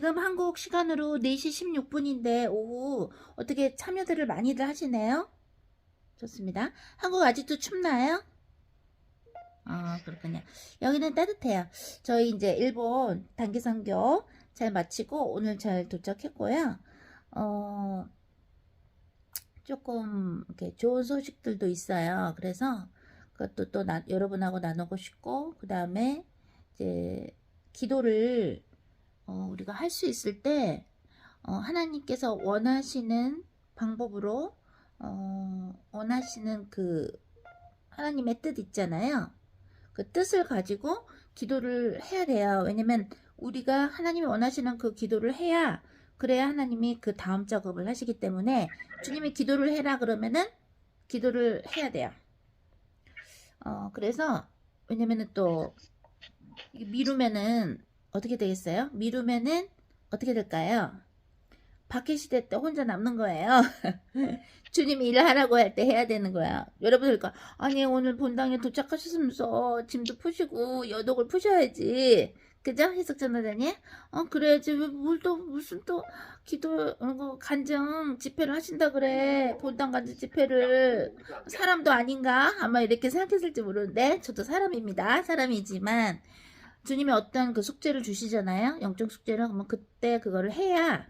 지금 한국 시간으로 4시 16분인데 오후 어떻게 참여들을 많이들 하시네요? 좋습니다. 한국 아직도 춥나요? 아, 그렇군요. 여기는 따뜻해요. 저희 이제 일본 단기 선교 잘 마치고 오늘 잘 도착했고요. 어, 조금 이렇게 좋은 소식들도 있어요. 그래서 그것도 또 여러분하고 나누고 싶고, 그 다음에 이제 기도를 우리가 할 수 있을 때 하나님께서 원하시는 방법으로 원하시는 그 하나님의 뜻 있잖아요. 그 뜻을 가지고 기도를 해야 돼요. 왜냐면 우리가 하나님이 원하시는 그 기도를 해야 그래야 하나님이 그 다음 작업을 하시기 때문에 주님이 기도를 해라 그러면은 기도를 해야 돼요. 그래서 왜냐면은 또 미루면은 어떻게 되겠어요? 미루면은 어떻게 될까요? 박해 시대 때 혼자 남는 거예요. 주님이 일을 하라고 할 때 해야 되는 거야. 여러분들, 아니, 오늘 본당에 도착하셨으면서 짐도 푸시고 여독을 푸셔야지. 그죠? 해석전도자님? 그래야지. 왜 무슨 또 기도, 간증 집회를 하신다 그래. 본당 간증 집회를. 사람도 아닌가? 아마 이렇게 생각했을지 모르는데, 저도 사람입니다. 사람이지만, 주님이 어떤 그 숙제를 주시잖아요. 영적 숙제를. 그러면 그때 그거를 해야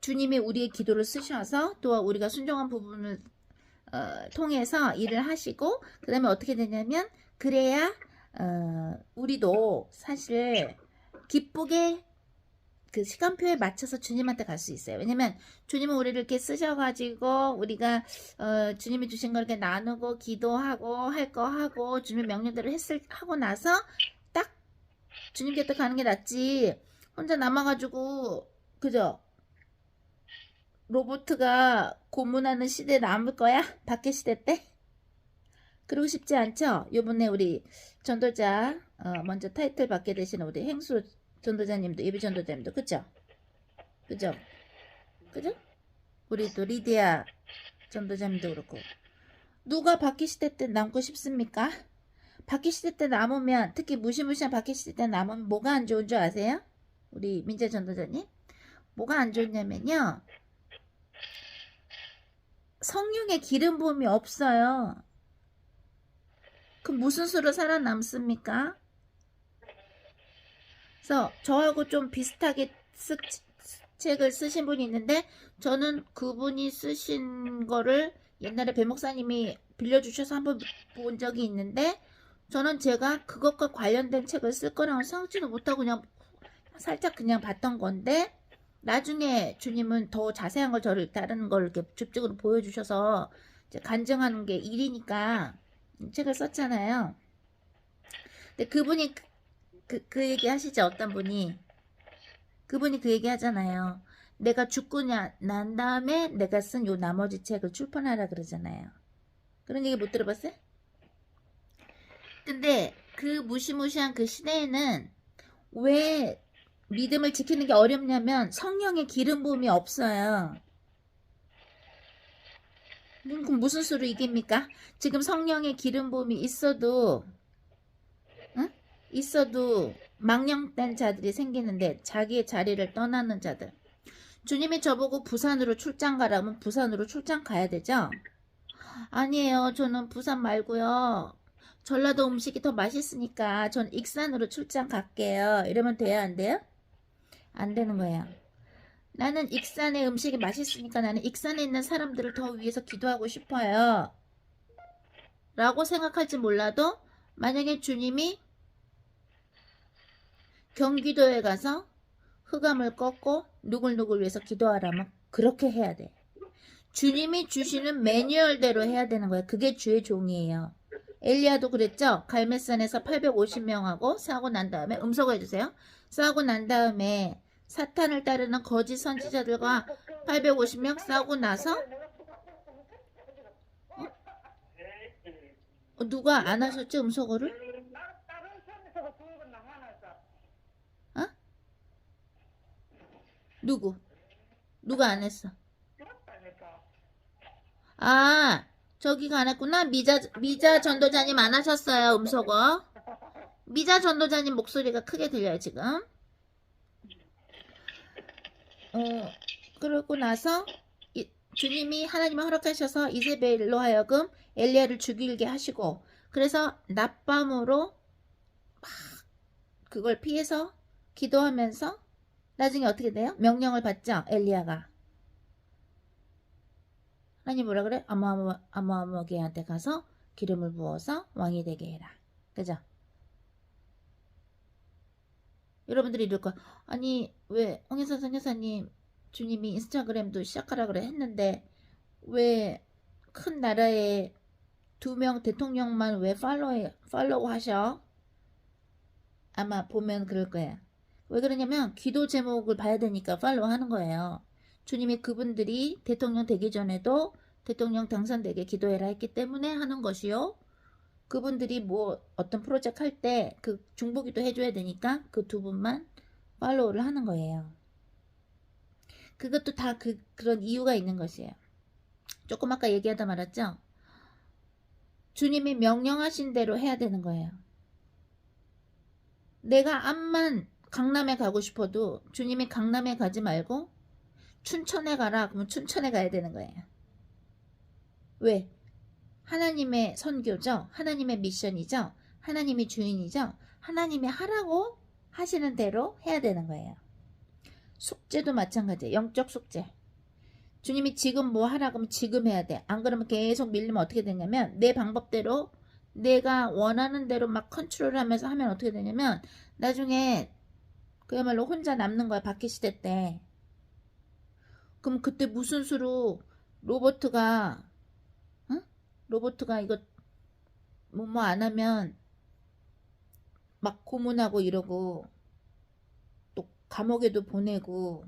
주님이 우리의 기도를 쓰셔서 또 우리가 순종한 부분을 통해서 일을 하시고, 그 다음에 어떻게 되냐면 그래야 우리도 사실 기쁘게 그 시간표에 맞춰서 주님한테 갈 수 있어요. 왜냐면 주님은 우리를 이렇게 쓰셔가지고 우리가 주님이 주신 걸 이렇게 나누고 기도하고 할 거 하고 주님 명령대로 하고 나서 딱 주님 곁에 가는 게 낫지. 혼자 남아가지고 그죠? 로보트가 고문하는 시대에 남을 거야? 박해 시대 때? 그러고 싶지 않죠? 요번에 우리 전도자 먼저 타이틀 받게 되시는 우리 행수 전도자님도, 예비 전도자님도, 그죠? 그죠? 그죠? 우리 또 리디아 전도자님도 그렇고, 누가 박해 시대 때 남고 싶습니까? 박해 시대 때 남으면, 특히 무시무시한 박해 시대 때 남으면 뭐가 안 좋은 줄 아세요? 우리 민재 전도자님? 뭐가 안 좋냐면요, 성령의 기름 부음이 없어요. 그럼 무슨 수로 살아남습니까? 그래서 저하고 좀 비슷하게 책을 쓰신 분이 있는데, 저는 그분이 쓰신 거를 옛날에 배 목사님이 빌려주셔서 한번 본 적이 있는데, 저는 제가 그것과 관련된 책을 쓸 거라고 생각지도 못하고 그냥 살짝 그냥 봤던 건데, 나중에 주님은 더 자세한 걸 저를 다른 걸 이렇게 집중으로 보여주셔서 이제 간증하는 게 일이니까 책을 썼잖아요. 근데 그분이 그 얘기 하시죠. 어떤 분이 그분이 그 얘기 하잖아요. 내가 죽고 난 다음에 내가 쓴 요 나머지 책을 출판하라 그러잖아요. 그런 얘기 못 들어봤어요? 근데 그 무시무시한 그 시대에는 왜 믿음을 지키는 게 어렵냐면 성령의 기름 부음이 없어요. 그럼 무슨 수로 이깁니까? 지금 성령의 기름 부음이 있어도 있어도 망령된 자들이 생기는데 자기의 자리를 떠나는 자들. 주님이 저보고 부산으로 출장 가라면 부산으로 출장 가야 되죠? 아니에요. 저는 부산 말고요. 전라도 음식이 더 맛있으니까 전 익산으로 출장 갈게요. 이러면 돼요? 안 돼요? 안 되는 거예요. 나는 익산의 음식이 맛있으니까 나는 익산에 있는 사람들을 더 위해서 기도하고 싶어요. 라고 생각할지 몰라도 만약에 주님이 경기도에 가서 흑암을 꺾고 누굴 위해서 기도하라면 그렇게 해야 돼. 주님이 주시는 매뉴얼대로 해야 되는 거야. 그게 주의 종이에요. 엘리야도 그랬죠? 갈멜산에서 850명하고 싸우고 난 다음에 음소거 해주세요. 싸우고 난 다음에 사탄을 따르는 거짓 선지자들과 850명 싸우고 나서 누가 안 하셨지? 음소거를? 어? 누가 안 했어? 아, 저기가 안 했구나. 미자 전도자님 안 하셨어요, 음소거. 미자 전도자님 목소리가 크게 들려요, 지금. 그러고 나서 주님이 하나님이 허락하셔서 이세벨로 하여금 엘리야를 죽이게 하시고, 그래서 낮밤으로 막 그걸 피해서 기도하면서 나중에 어떻게 돼요? 명령을 받죠. 엘리야가. 하나님 뭐라 그래? 아무개한테 가서 기름을 부어서 왕이 되게 해라. 그죠? 여러분들이 이럴 거야. 아니 왜 홍인선 선교사님, 주님이 인스타그램도 시작하라 그래 했는데 왜 큰 나라에 2명 대통령만 왜 팔로우 하셔? 아마 보면 그럴 거야. 왜 그러냐면 기도 제목을 봐야 되니까 팔로우 하는 거예요. 주님이 그분들이 대통령 되기 전에도 대통령 당선되게 기도해라 했기 때문에 하는 것이요. 그분들이 뭐 어떤 프로젝트 할 때 그 중보기도 해줘야 되니까 그 2분만 팔로우를 하는 거예요. 그것도 다 그런 이유가 있는 것이에요. 조금 아까 얘기하다 말았죠? 주님이 명령하신 대로 해야 되는 거예요. 내가 암만 강남에 가고 싶어도 주님이 강남에 가지 말고 춘천에 가라 그러면 춘천에 가야 되는 거예요. 왜? 하나님의 선교죠. 하나님의 미션이죠. 하나님이 주인이죠. 하나님이 하라고 하시는 대로 해야 되는 거예요. 숙제도 마찬가지예요. 영적 숙제. 주님이 지금 뭐 하라 그러면 지금 해야 돼. 안 그러면 계속 밀리면 어떻게 되냐면 내 방법대로 내가 원하는 대로 막 컨트롤하면서 하면 어떻게 되냐면 나중에 그야말로 혼자 남는 거야. 박해시대 때. 그럼 그때 무슨 수로 로버트가 이거 뭐 안 하면 막 고문하고 이러고 또 감옥에도 보내고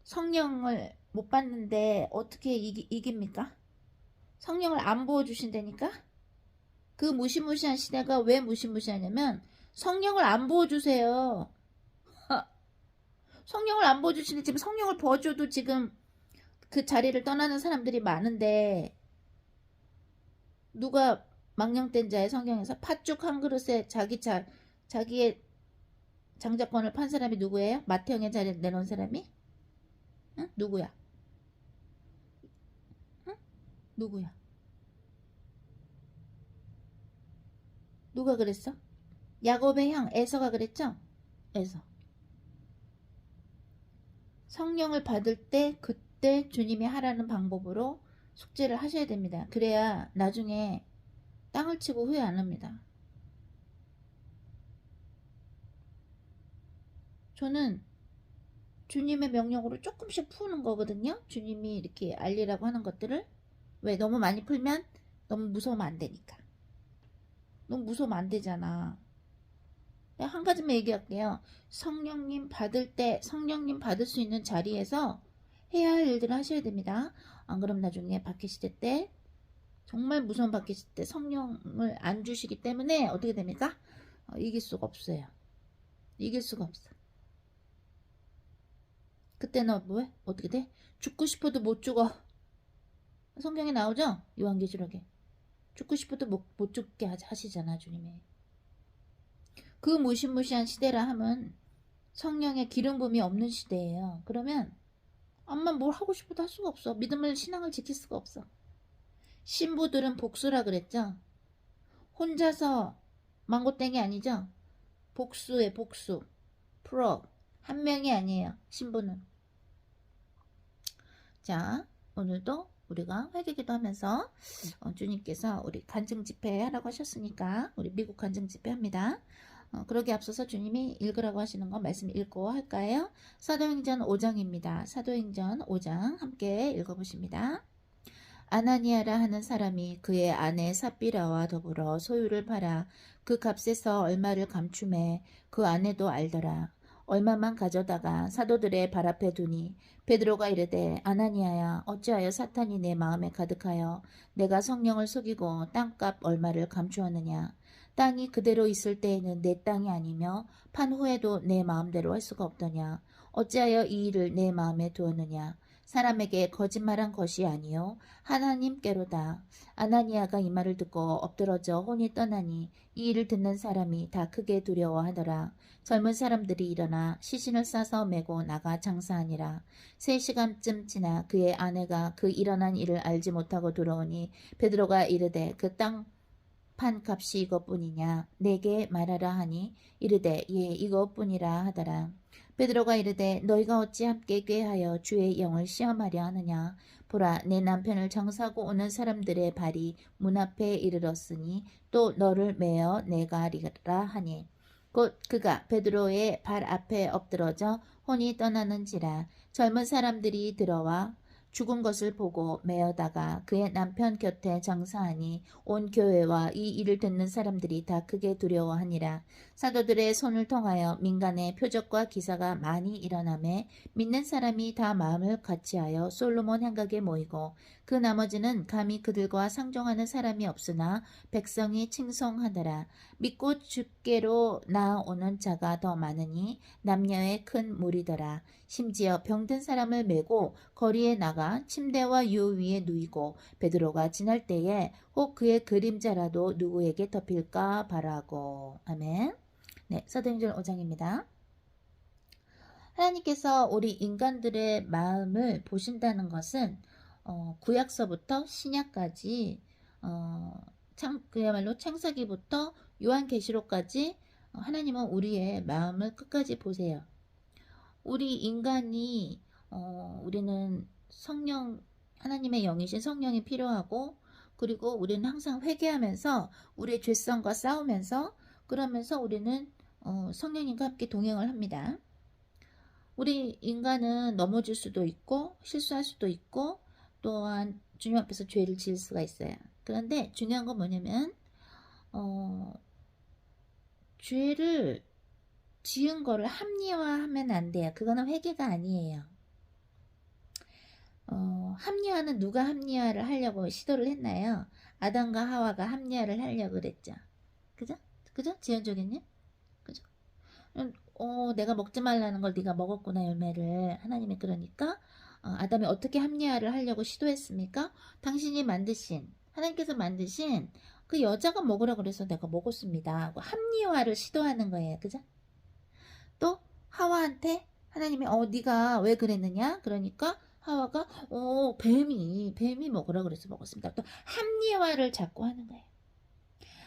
성령을 못 받는데 어떻게 이깁니까? 성령을 안 부어주신다니까? 그 무시무시한 시대가 왜 무시무시하냐면 성령을 안 부어주세요. 성령을 안 부어주시는데 지금 성령을 부어줘도 지금 그 자리를 떠나는 사람들이 많은데 누가 망령된 자의 성경에서 팥죽 한 그릇에 자기의 장자권을 판 사람이 누구예요? 마태형의 자리를 내놓은 사람이? 응? 누구야? 응? 누구야? 누가 그랬어? 야곱의 형 에서가 그랬죠? 에서. 성령을 받을 때 그때 주님이 하라는 방법으로 숙제를 하셔야 됩니다. 그래야 나중에 땅을 치고 후회 안 합니다. 저는 주님의 명령으로 조금씩 푸는 거거든요. 주님이 이렇게 알리라고 하는 것들을. 왜? 너무 많이 풀면 너무 무서우면 안 되니까. 너무 무서우면 안 되잖아. 한 가지만 얘기할게요. 성령님 받을 수 있는 자리에서 해야 할 일들을 하셔야 됩니다. 안 그럼 나중에 박해시대 때 정말 무서운 박해시대 때 성령을 안 주시기 때문에 어떻게 됩니까? 이길 수가 없어요. 이길 수가 없어. 그때 너 뭐해? 어떻게 돼? 죽고 싶어도 못 죽어. 성경에 나오죠? 요한계시록에. 죽고 싶어도 못 죽게 하시잖아, 주님이. 그 무시무시한 시대라 하면 성령의 기름 부음이 없는 시대예요. 그러면 암만 뭘 하고 싶어도 할 수가 없어. 신앙을 지킬 수가 없어. 신부들은 복수라 그랬죠? 혼자서 망고땡이 아니죠? 복수에 복수. 프로. 한 명이 아니에요. 신부는. 자, 오늘도 우리가 회개기도 하면서 주님께서 우리 간증 집회 하라고 하셨으니까 우리 미국 간증 집회 합니다. 그러기 앞서서 주님이 읽으라고 하시는 거 말씀 읽고 할까요? 사도행전 5장입니다. 사도행전 5장 함께 읽어보십니다. 아나니아라 하는 사람이 그의 아내 삽비라와 더불어 소유를 팔아 그 값에서 얼마를 감춤해 그 아내도 알더라. 얼마만 가져다가 사도들의 발 앞에 두니 베드로가 이르되 아나니아야 어찌하여 사탄이 내 마음에 가득하여 내가 성령을 속이고 땅값 얼마를 감추었느냐. 땅이 그대로 있을 때에는 내 땅이 아니며 판 후에도 내 마음대로 할 수가 없더냐. 어찌하여 이 일을 내 마음에 두었느냐. 사람에게 거짓말한 것이 아니요 하나님께로다. 아나니아가 이 말을 듣고 엎드러져 혼이 떠나니 이 일을 듣는 사람이 다 크게 두려워하더라. 젊은 사람들이 일어나 시신을 싸서 메고 나가 장사하니라. 3시간쯤 지나 그의 아내가 그 일어난 일을 알지 못하고 들어오니 베드로가 이르되 그 땅 판값이 이것뿐이냐 내게 말하라 하니 이르되 예 이것뿐이라 하더라. 베드로가 이르되 너희가 어찌 함께 꾀하여 주의 영을 시험하려 하느냐. 보라 내 남편을 정사고 오는 사람들의 발이 문 앞에 이르렀으니 또 너를 메어 내가리라 하니 곧 그가 베드로의 발 앞에 엎드러져 혼이 떠나는지라. 젊은 사람들이 들어와 죽은 것을 보고 메어다가 그의 남편 곁에 장사하니 온 교회와 이 일을 듣는 사람들이 다 크게 두려워하니라. 사도들의 손을 통하여 민간의 표적과 기사가 많이 일어나매 믿는 사람이 다 마음을 같이하여 솔로몬 향각에 모이고 그 나머지는 감히 그들과 상종하는 사람이 없으나 백성이 칭송하더라. 믿고 주께로 나아오는 자가 더 많으니 남녀의 큰 무리더라. 심지어 병든 사람을 메고 거리에 나가 침대와 유 위에 누이고 베드로가 지날 때에 혹 그의 그림자라도 누구에게 덮일까 바라고. 아멘. 네, 사도행전 5장입니다. 하나님께서 우리 인간들의 마음을 보신다는 것은 구약서부터 신약까지 그야말로 창세기부터 요한계시록까지 하나님은 우리의 마음을 끝까지 보세요. 우리 인간이 우리는 성령 하나님의 영이신 성령이 필요하고 그리고 우리는 항상 회개하면서 우리의 죄성과 싸우면서 그러면서 우리는 성령님과 함께 동행을 합니다. 우리 인간은 넘어질 수도 있고 실수할 수도 있고 또한 주님 앞에서 죄를 지을 수가 있어요. 그런데 중요한 건 뭐냐면 죄를 지은 거를 합리화하면 안 돼요. 그거는 회개가 아니에요. 합리화는 누가 합리화를 하려고 시도를 했나요? 아담과 하와가 합리화를 하려고 그랬죠. 그죠? 그죠? 지연족이님? 그죠? 내가 먹지 말라는 걸 네가 먹었구나 열매를. 하나님이 그러니까 아담이 어떻게 합리화를 하려고 시도했습니까? 당신이 만드신 하나님께서 만드신 그 여자가 먹으라 그래서 내가 먹었습니다. 합리화를 시도하는 거예요. 그죠? 또 하와한테 하나님이 네가 왜 그랬느냐? 그러니까 하와가 뱀이 먹으라 그래서 먹었습니다. 또 합리화를 자꾸 하는 거예요.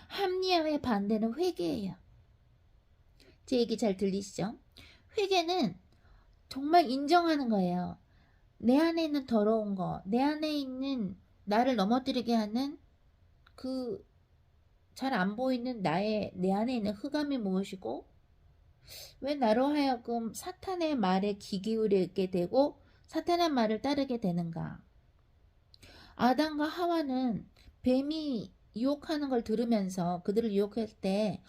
합리화의 반대는 회개예요. 제 얘기 잘 들리시죠? 회개는 정말 인정하는 거예요. 내 안에 있는 더러운 거, 내 안에 있는 나를 넘어뜨리게 하는 그 잘 안 보이는 내 안에 있는 흑암이 무엇이고 왜 나로 하여금 사탄의 말에 귀 기울이게 되고 사탄의 말을 따르게 되는가? 아담과 하와는 뱀이 유혹하는 걸 들으면서 그들을 유혹할 때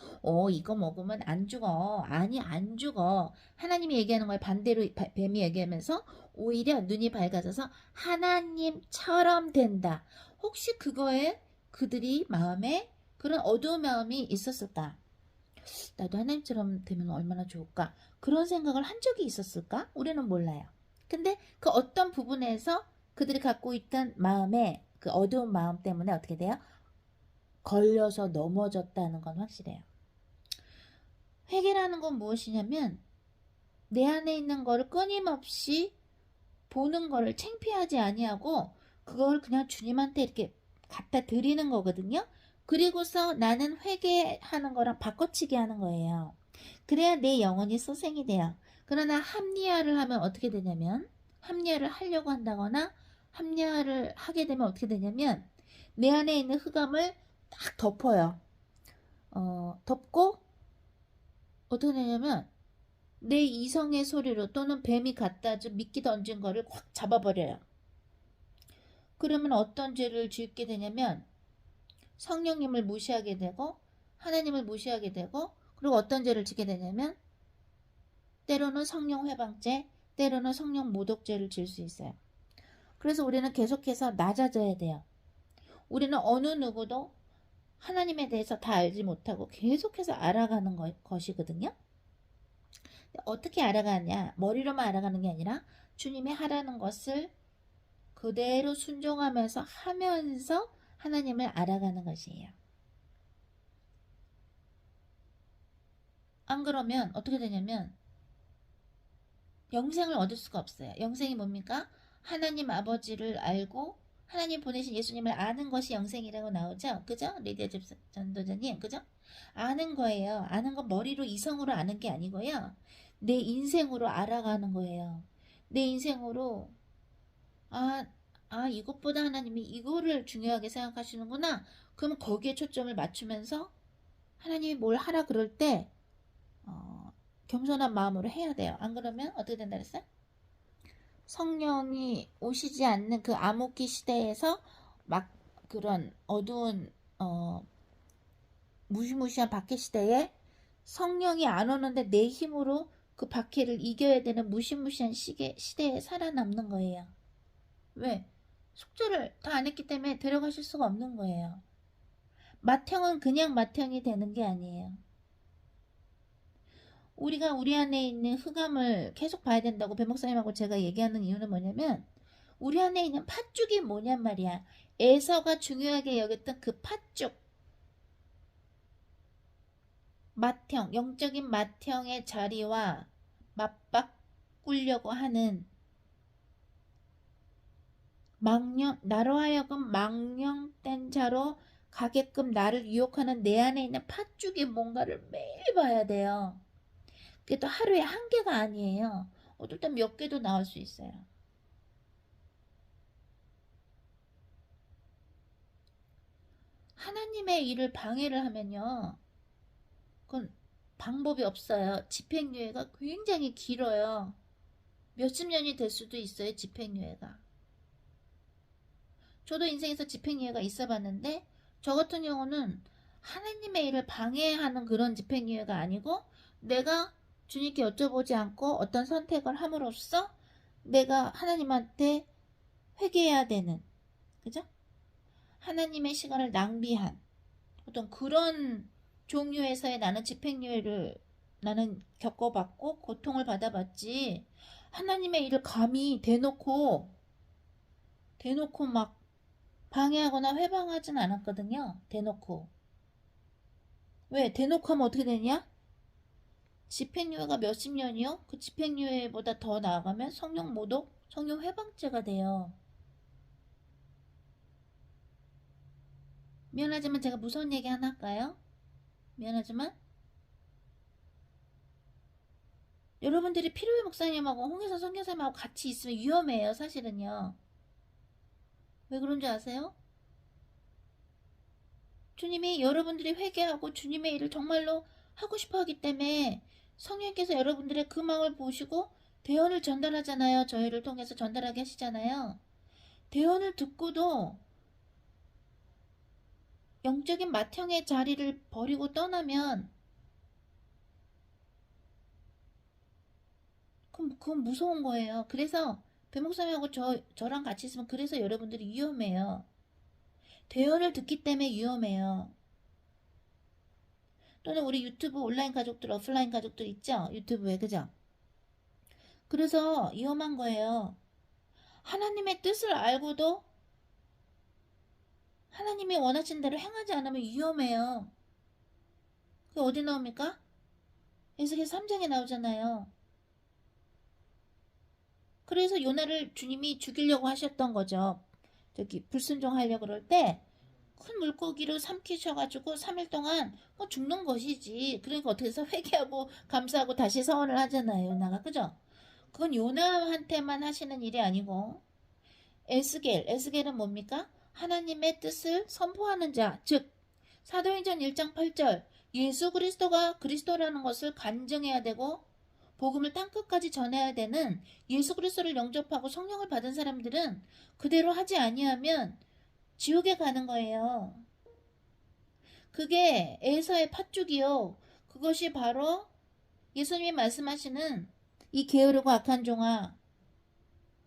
이거 먹으면 안 죽어. 아니 안 죽어. 하나님이 얘기하는 거에 반대로 뱀이 얘기하면서 오히려 눈이 밝아져서 하나님처럼 된다. 혹시 그거에 그들이 마음에 그런 어두운 마음이 있었을까? 나도 하나님처럼 되면 얼마나 좋을까? 그런 생각을 한 적이 있었을까? 우리는 몰라요. 근데 그 어떤 부분에서 그들이 갖고 있던 마음에 그 어두운 마음 때문에 어떻게 돼요? 걸려서 넘어졌다는 건 확실해요. 회개라는 건 무엇이냐면 내 안에 있는 거를 끊임없이 보는 거를 창피하지 아니하고 그걸 그냥 주님한테 이렇게 갖다 드리는 거거든요. 그리고서 나는 회개하는 거랑 바꿔치기 하는 거예요. 그래야 내 영혼이 소생이 돼요. 그러나 합리화를 하면 어떻게 되냐면 합리화를 하려고 한다거나 합리화를 하게 되면 어떻게 되냐면 내 안에 있는 흑암을 딱 덮어요. 덮고 어떻게 되냐면 내 이성의 소리로 또는 뱀이 갖다 준 미끼 던진 거를 확 잡아버려요. 그러면 어떤 죄를 짓게 되냐면 성령님을 무시하게 되고 하나님을 무시하게 되고 그리고 어떤 죄를 짓게 되냐면 때로는 성령 회방죄, 때로는 성령 모독죄를 질 수 있어요. 그래서 우리는 계속해서 낮아져야 돼요. 우리는 어느 누구도 하나님에 대해서 다 알지 못하고 계속해서 알아가는 것이거든요. 어떻게 알아가냐? 머리로만 알아가는 게 아니라 주님이 하라는 것을 그대로 순종하면서 하면서 하나님을 알아가는 것이에요. 안 그러면 어떻게 되냐면 영생을 얻을 수가 없어요. 영생이 뭡니까? 하나님 아버지를 알고 하나님 보내신 예수님을 아는 것이 영생이라고 나오죠. 그죠? 리디아 전도자님. 그죠? 아는 거예요. 아는 건 머리로 이성으로 아는 게 아니고요. 내 인생으로 알아가는 거예요. 내 인생으로 이것보다 하나님이 이거를 중요하게 생각하시는구나. 그럼 거기에 초점을 맞추면서 하나님이 뭘 하라 그럴 때 겸손한 마음으로 해야 돼요. 안 그러면 어떻게 된다 그랬어요? 성령이 오시지 않는 그 암흑기 시대에서 막 그런 어두운 무시무시한 박해 시대에 성령이 안 오는데 내 힘으로 그 박해를 이겨야 되는 무시무시한 시대에 살아남는 거예요. 왜? 숙제를 다 안 했기 때문에 데려가실 수가 없는 거예요. 맏형은 그냥 맏형이 되는 게 아니에요. 우리가 우리 안에 있는 흑암을 계속 봐야 된다고 배 목사님하고 제가 얘기하는 이유는 뭐냐면 우리 안에 있는 팥죽이 뭐냔 말이야. 에서가 중요하게 여겼던 그 팥죽. 맏형, 영적인 맏형의 자리와 맞바꾸려고 하는 나로 하여금 망령된 자로 가게끔 나를 유혹하는 내 안에 있는 팥죽이 뭔가를 매일 봐야 돼요. 그게 또 하루에 한 개가 아니에요. 어떨 땐 몇 개도 나올 수 있어요. 하나님의 일을 방해를 하면요. 그건 방법이 없어요. 집행유예가 굉장히 길어요. 몇십 년이 될 수도 있어요. 집행유예가. 저도 인생에서 집행유예가 있어 봤는데 저 같은 경우는 하나님의 일을 방해하는 그런 집행유예가 아니고 내가 주님께 여쭤보지 않고 어떤 선택을 함으로써 내가 하나님한테 회개해야 되는, 그죠? 하나님의 시간을 낭비한 어떤 그런 종류에서의 나는 집행유예를 나는 겪어봤고 고통을 받아봤지 하나님의 일을 감히 대놓고 막 방해하거나 회방하진 않았거든요. 대놓고. 왜? 대놓고 하면 어떻게 되냐? 집행유예가 몇십 년이요? 그 집행유예보다 더 나아가면 성령 모독, 성령 회방죄가 돼요. 미안하지만 제가 무서운 얘기 하나 할까요? 미안하지만 여러분들이 필요해 목사님하고 홍혜선 선교사님하고 같이 있으면 위험해요. 사실은요. 왜 그런 줄 아세요? 주님이 여러분들이 회개하고 주님의 일을 정말로 하고 싶어 하기 때문에 성령께서 여러분들의 그 마음을 보시고 대언을 전달하잖아요. 저희를 통해서 전달하게 하시잖아요. 대언을 듣고도 영적인 맏형의 자리를 버리고 떠나면 그건 무서운 거예요. 그래서 배목사님하고 저랑 같이 있으면 그래서 여러분들이 위험해요. 대언을 듣기 때문에 위험해요. 또는 우리 유튜브 온라인 가족들, 오프라인 가족들 있죠? 유튜브에, 그죠? 그래서 위험한 거예요. 하나님의 뜻을 알고도 하나님이 원하신 대로 행하지 않으면 위험해요. 그게 어디 나옵니까? 에스겔 3장에 나오잖아요. 그래서 요나를 주님이 죽이려고 하셨던 거죠. 불순종하려고 그럴 때 큰 물고기를 삼키셔가지고 3일 동안 죽는 것이지. 그러니까 어떻게 해서 회개하고 감사하고 다시 서원을 하잖아요. 요나가. 그죠? 그건 요나한테만 하시는 일이 아니고 에스겔은 뭡니까? 하나님의 뜻을 선포하는 자, 즉 사도행전 1장 8절 예수 그리스도가 그리스도라는 것을 간증해야 되고 복음을 땅끝까지 전해야 되는 예수 그리스도를 영접하고 성령을 받은 사람들은 그대로 하지 아니하면 지옥에 가는 거예요. 그게 에서의 팥죽이요. 그것이 바로 예수님이 말씀하시는 이 게으르고 악한 종아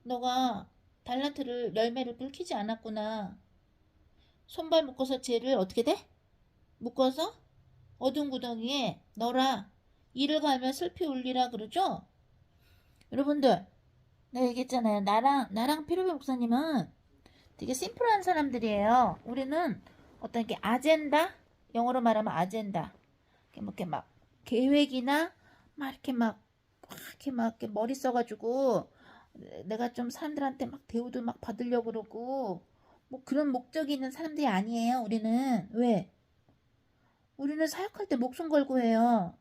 너가 달란트를 열매를 불키지 않았구나. 손발 묶어서 죄를 어떻게 돼? 묶어서 어두운 구덩이에 넣어라. 이를 갈면 슬피 울리라 그러죠? 여러분들 내가 얘기했잖아요. 나랑 피로배 목사님은 되게 심플한 사람들이에요. 우리는 어떤 게 아젠다? 영어로 말하면 아젠다. 이렇게 막 계획이나 막 이렇게 이렇게 머리 써가지고 내가 좀 사람들한테 막 대우도 막 받으려고 그러고 뭐 그런 목적이 있는 사람들이 아니에요. 우리는 왜? 우리는 사역할 때 목숨 걸고 해요.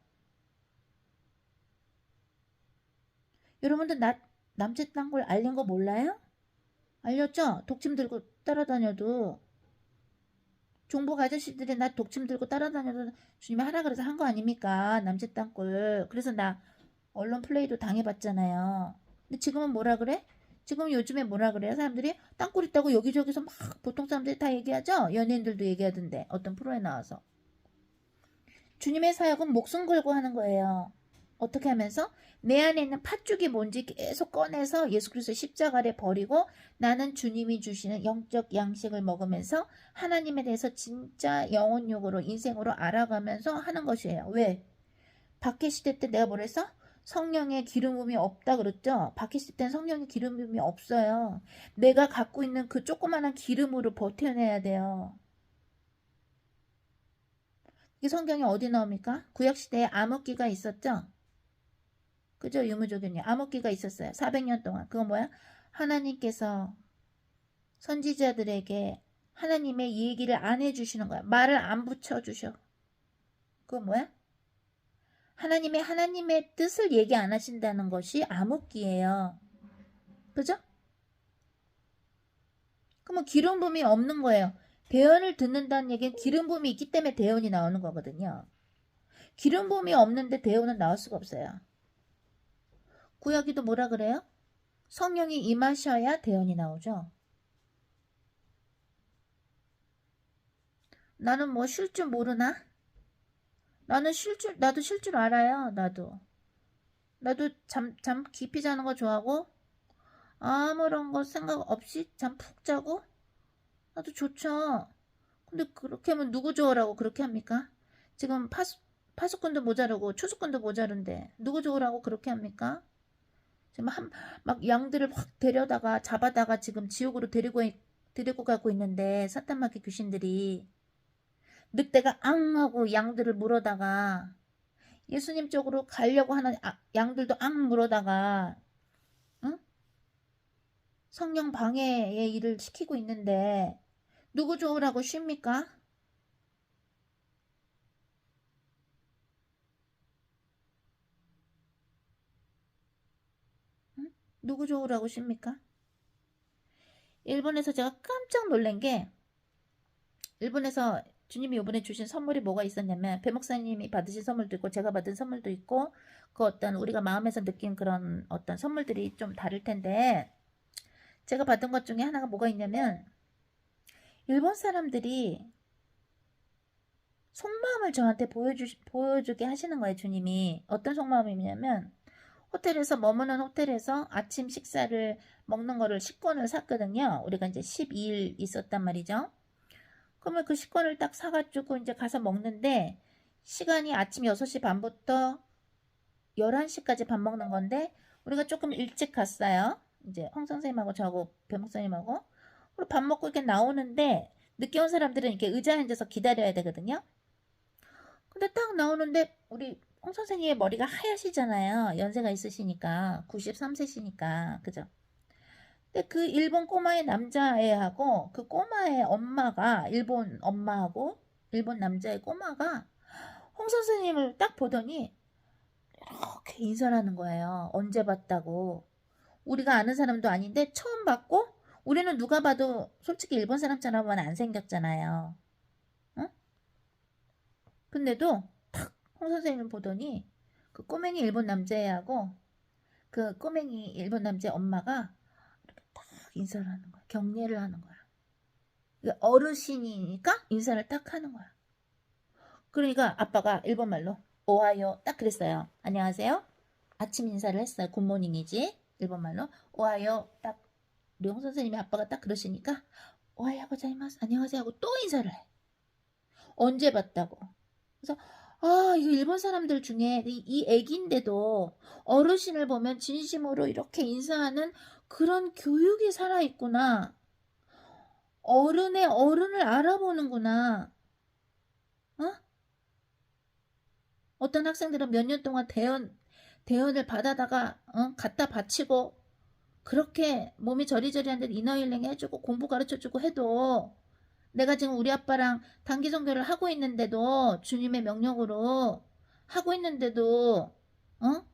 여러분들 남짓 딴 걸 알린 거 몰라요? 알렸죠? 독침 들고 따라다녀도 종복 아저씨들이 나 독침 들고 따라다녀도 주님이 하라 그래서 한 거 아닙니까? 남짓 딴 걸. 그래서 나 언론 플레이도 당해봤잖아요. 근데 지금은 뭐라 그래? 지금 요즘에 뭐라 그래요? 사람들이 땅굴 있다고 여기저기서 막 보통 사람들이 다 얘기하죠? 연예인들도 얘기하던데 어떤 프로에 나와서. 주님의 사역은 목숨 걸고 하는 거예요. 어떻게 하면서? 내 안에 있는 팥죽이 뭔지 계속 꺼내서 예수 그리스도 십자가를 버리고 나는 주님이 주시는 영적 양식을 먹으면서 하나님에 대해서 진짜 영혼육으로 인생으로 알아가면서 하는 것이에요. 왜? 박해 시대 때 내가 뭐랬어? 성령의 기름 부음이 없다 그랬죠? 박해 시대 때는 성령의 기름 부음이 없어요. 내가 갖고 있는 그 조그마한 기름으로 버텨내야 돼요. 이 성경이 어디 나옵니까? 구약시대에 암흑기가 있었죠? 그죠? 유무조견이 암흑기가 있었어요. 400년 동안. 그건 뭐야? 하나님께서 선지자들에게 하나님의 얘기를 안 해주시는 거야. 말을 안 붙여주셔. 그건 뭐야? 하나님의 뜻을 얘기 안 하신다는 것이 암흑기예요. 그죠? 그러면 기름 부음이 없는 거예요. 대언을 듣는다는 얘기는 기름 부음이 있기 때문에 대언이 나오는 거거든요. 기름 부음이 없는데 대언은 나올 수가 없어요. 구약에도 뭐라 그래요? 성령이 임하셔야 대언이 나오죠. 나는 뭐 쉴 줄 모르나? 나도 쉴 줄 알아요. 나도 잠 깊이 자는 거 좋아하고, 아무런 거 생각 없이 잠 푹 자고, 나도 좋죠. 근데 그렇게 하면 누구 좋으라고 그렇게 합니까? 지금 파수꾼도 모자르고 추수꾼도 모자른데, 누구 좋으라고 그렇게 합니까? 지금 막 양들을 확 잡아다가 지금 지옥으로 데리고 가고 있는데, 사탄마귀 귀신들이. 늑대가 앙 하고 양들을 물어다가 예수님 쪽으로 가려고 하는 양들도 앙 물어다가 응? 성령 방해의 일을 시키고 있는데 누구 좋으라고 쉽니까? 응? 누구 좋으라고 쉽니까? 일본에서 제가 깜짝 놀란 게 일본에서 주님이 이번에 주신 선물이 뭐가 있었냐면 배 목사님이 받으신 선물도 있고 제가 받은 선물도 있고 그 어떤 우리가 마음에서 느낀 그런 어떤 선물들이 좀 다를 텐데 제가 받은 것 중에 하나가 뭐가 있냐면 일본 사람들이 속마음을 저한테 보여주게 하시는 거예요, 주님이. 어떤 속마음이냐면, 머무는 호텔에서 아침 식사를 먹는 거를 식권을 샀거든요. 우리가 이제 12일 있었단 말이죠. 그러면 그 식권을 딱 사가지고 이제 가서 먹는데, 시간이 아침 6시 반부터 11시까지 밥 먹는 건데, 우리가 조금 일찍 갔어요. 이제 황 선생님하고 저하고 변 목사님하고. 그리고 밥 먹고 이렇게 나오는데, 늦게 온 사람들은 이렇게 의자에 앉아서 기다려야 되거든요. 근데 딱 나오는데 우리 홍 선생님의 머리가 하얗시잖아요. 연세가 있으시니까 93세시니까 그죠? 근데 그 일본 꼬마의 남자애하고 그 꼬마의 엄마가 일본 엄마하고 일본 남자의 꼬마가 홍 선생님을 딱 보더니 이렇게 인사를 하는 거예요. 언제 봤다고. 우리가 아는 사람도 아닌데 처음 봤고 우리는 누가 봐도 솔직히 일본 사람처럼은 안 생겼잖아요. 응? 근데도 홍 선생님을 보더니 그 꼬맹이 일본 남자애하고 그 꼬맹이 일본 남자애 엄마가 이렇게 딱 인사를 하는 거야. 경례를 하는 거야. 어르신이니까 인사를 딱 하는 거야. 그러니까 아빠가 일본말로 오하요 딱 그랬어요. 안녕하세요. 아침 인사를 했어요. 굿모닝이지. 일본말로 오하요 딱 우리 홍 선생님이 아빠가 딱 그러시니까 오하요 고자이마스 안녕하세요 하고 또 인사를 해. 언제 봤다고. 그래서 이거 일본 사람들 중에 이 애기인데도 어르신을 보면 진심으로 이렇게 인사하는 그런 교육이 살아있구나. 어른을 알아보는구나. 어? 어떤 학생들은 몇 년 동안 대연을 받아다가, 갖다 바치고, 그렇게 몸이 저리저리한데 이너힐링 해주고, 공부 가르쳐주고 해도, 내가 지금 우리 아빠랑 단기 선교를 하고 있는데도, 주님의 명령으로 하고 있는데도, 어?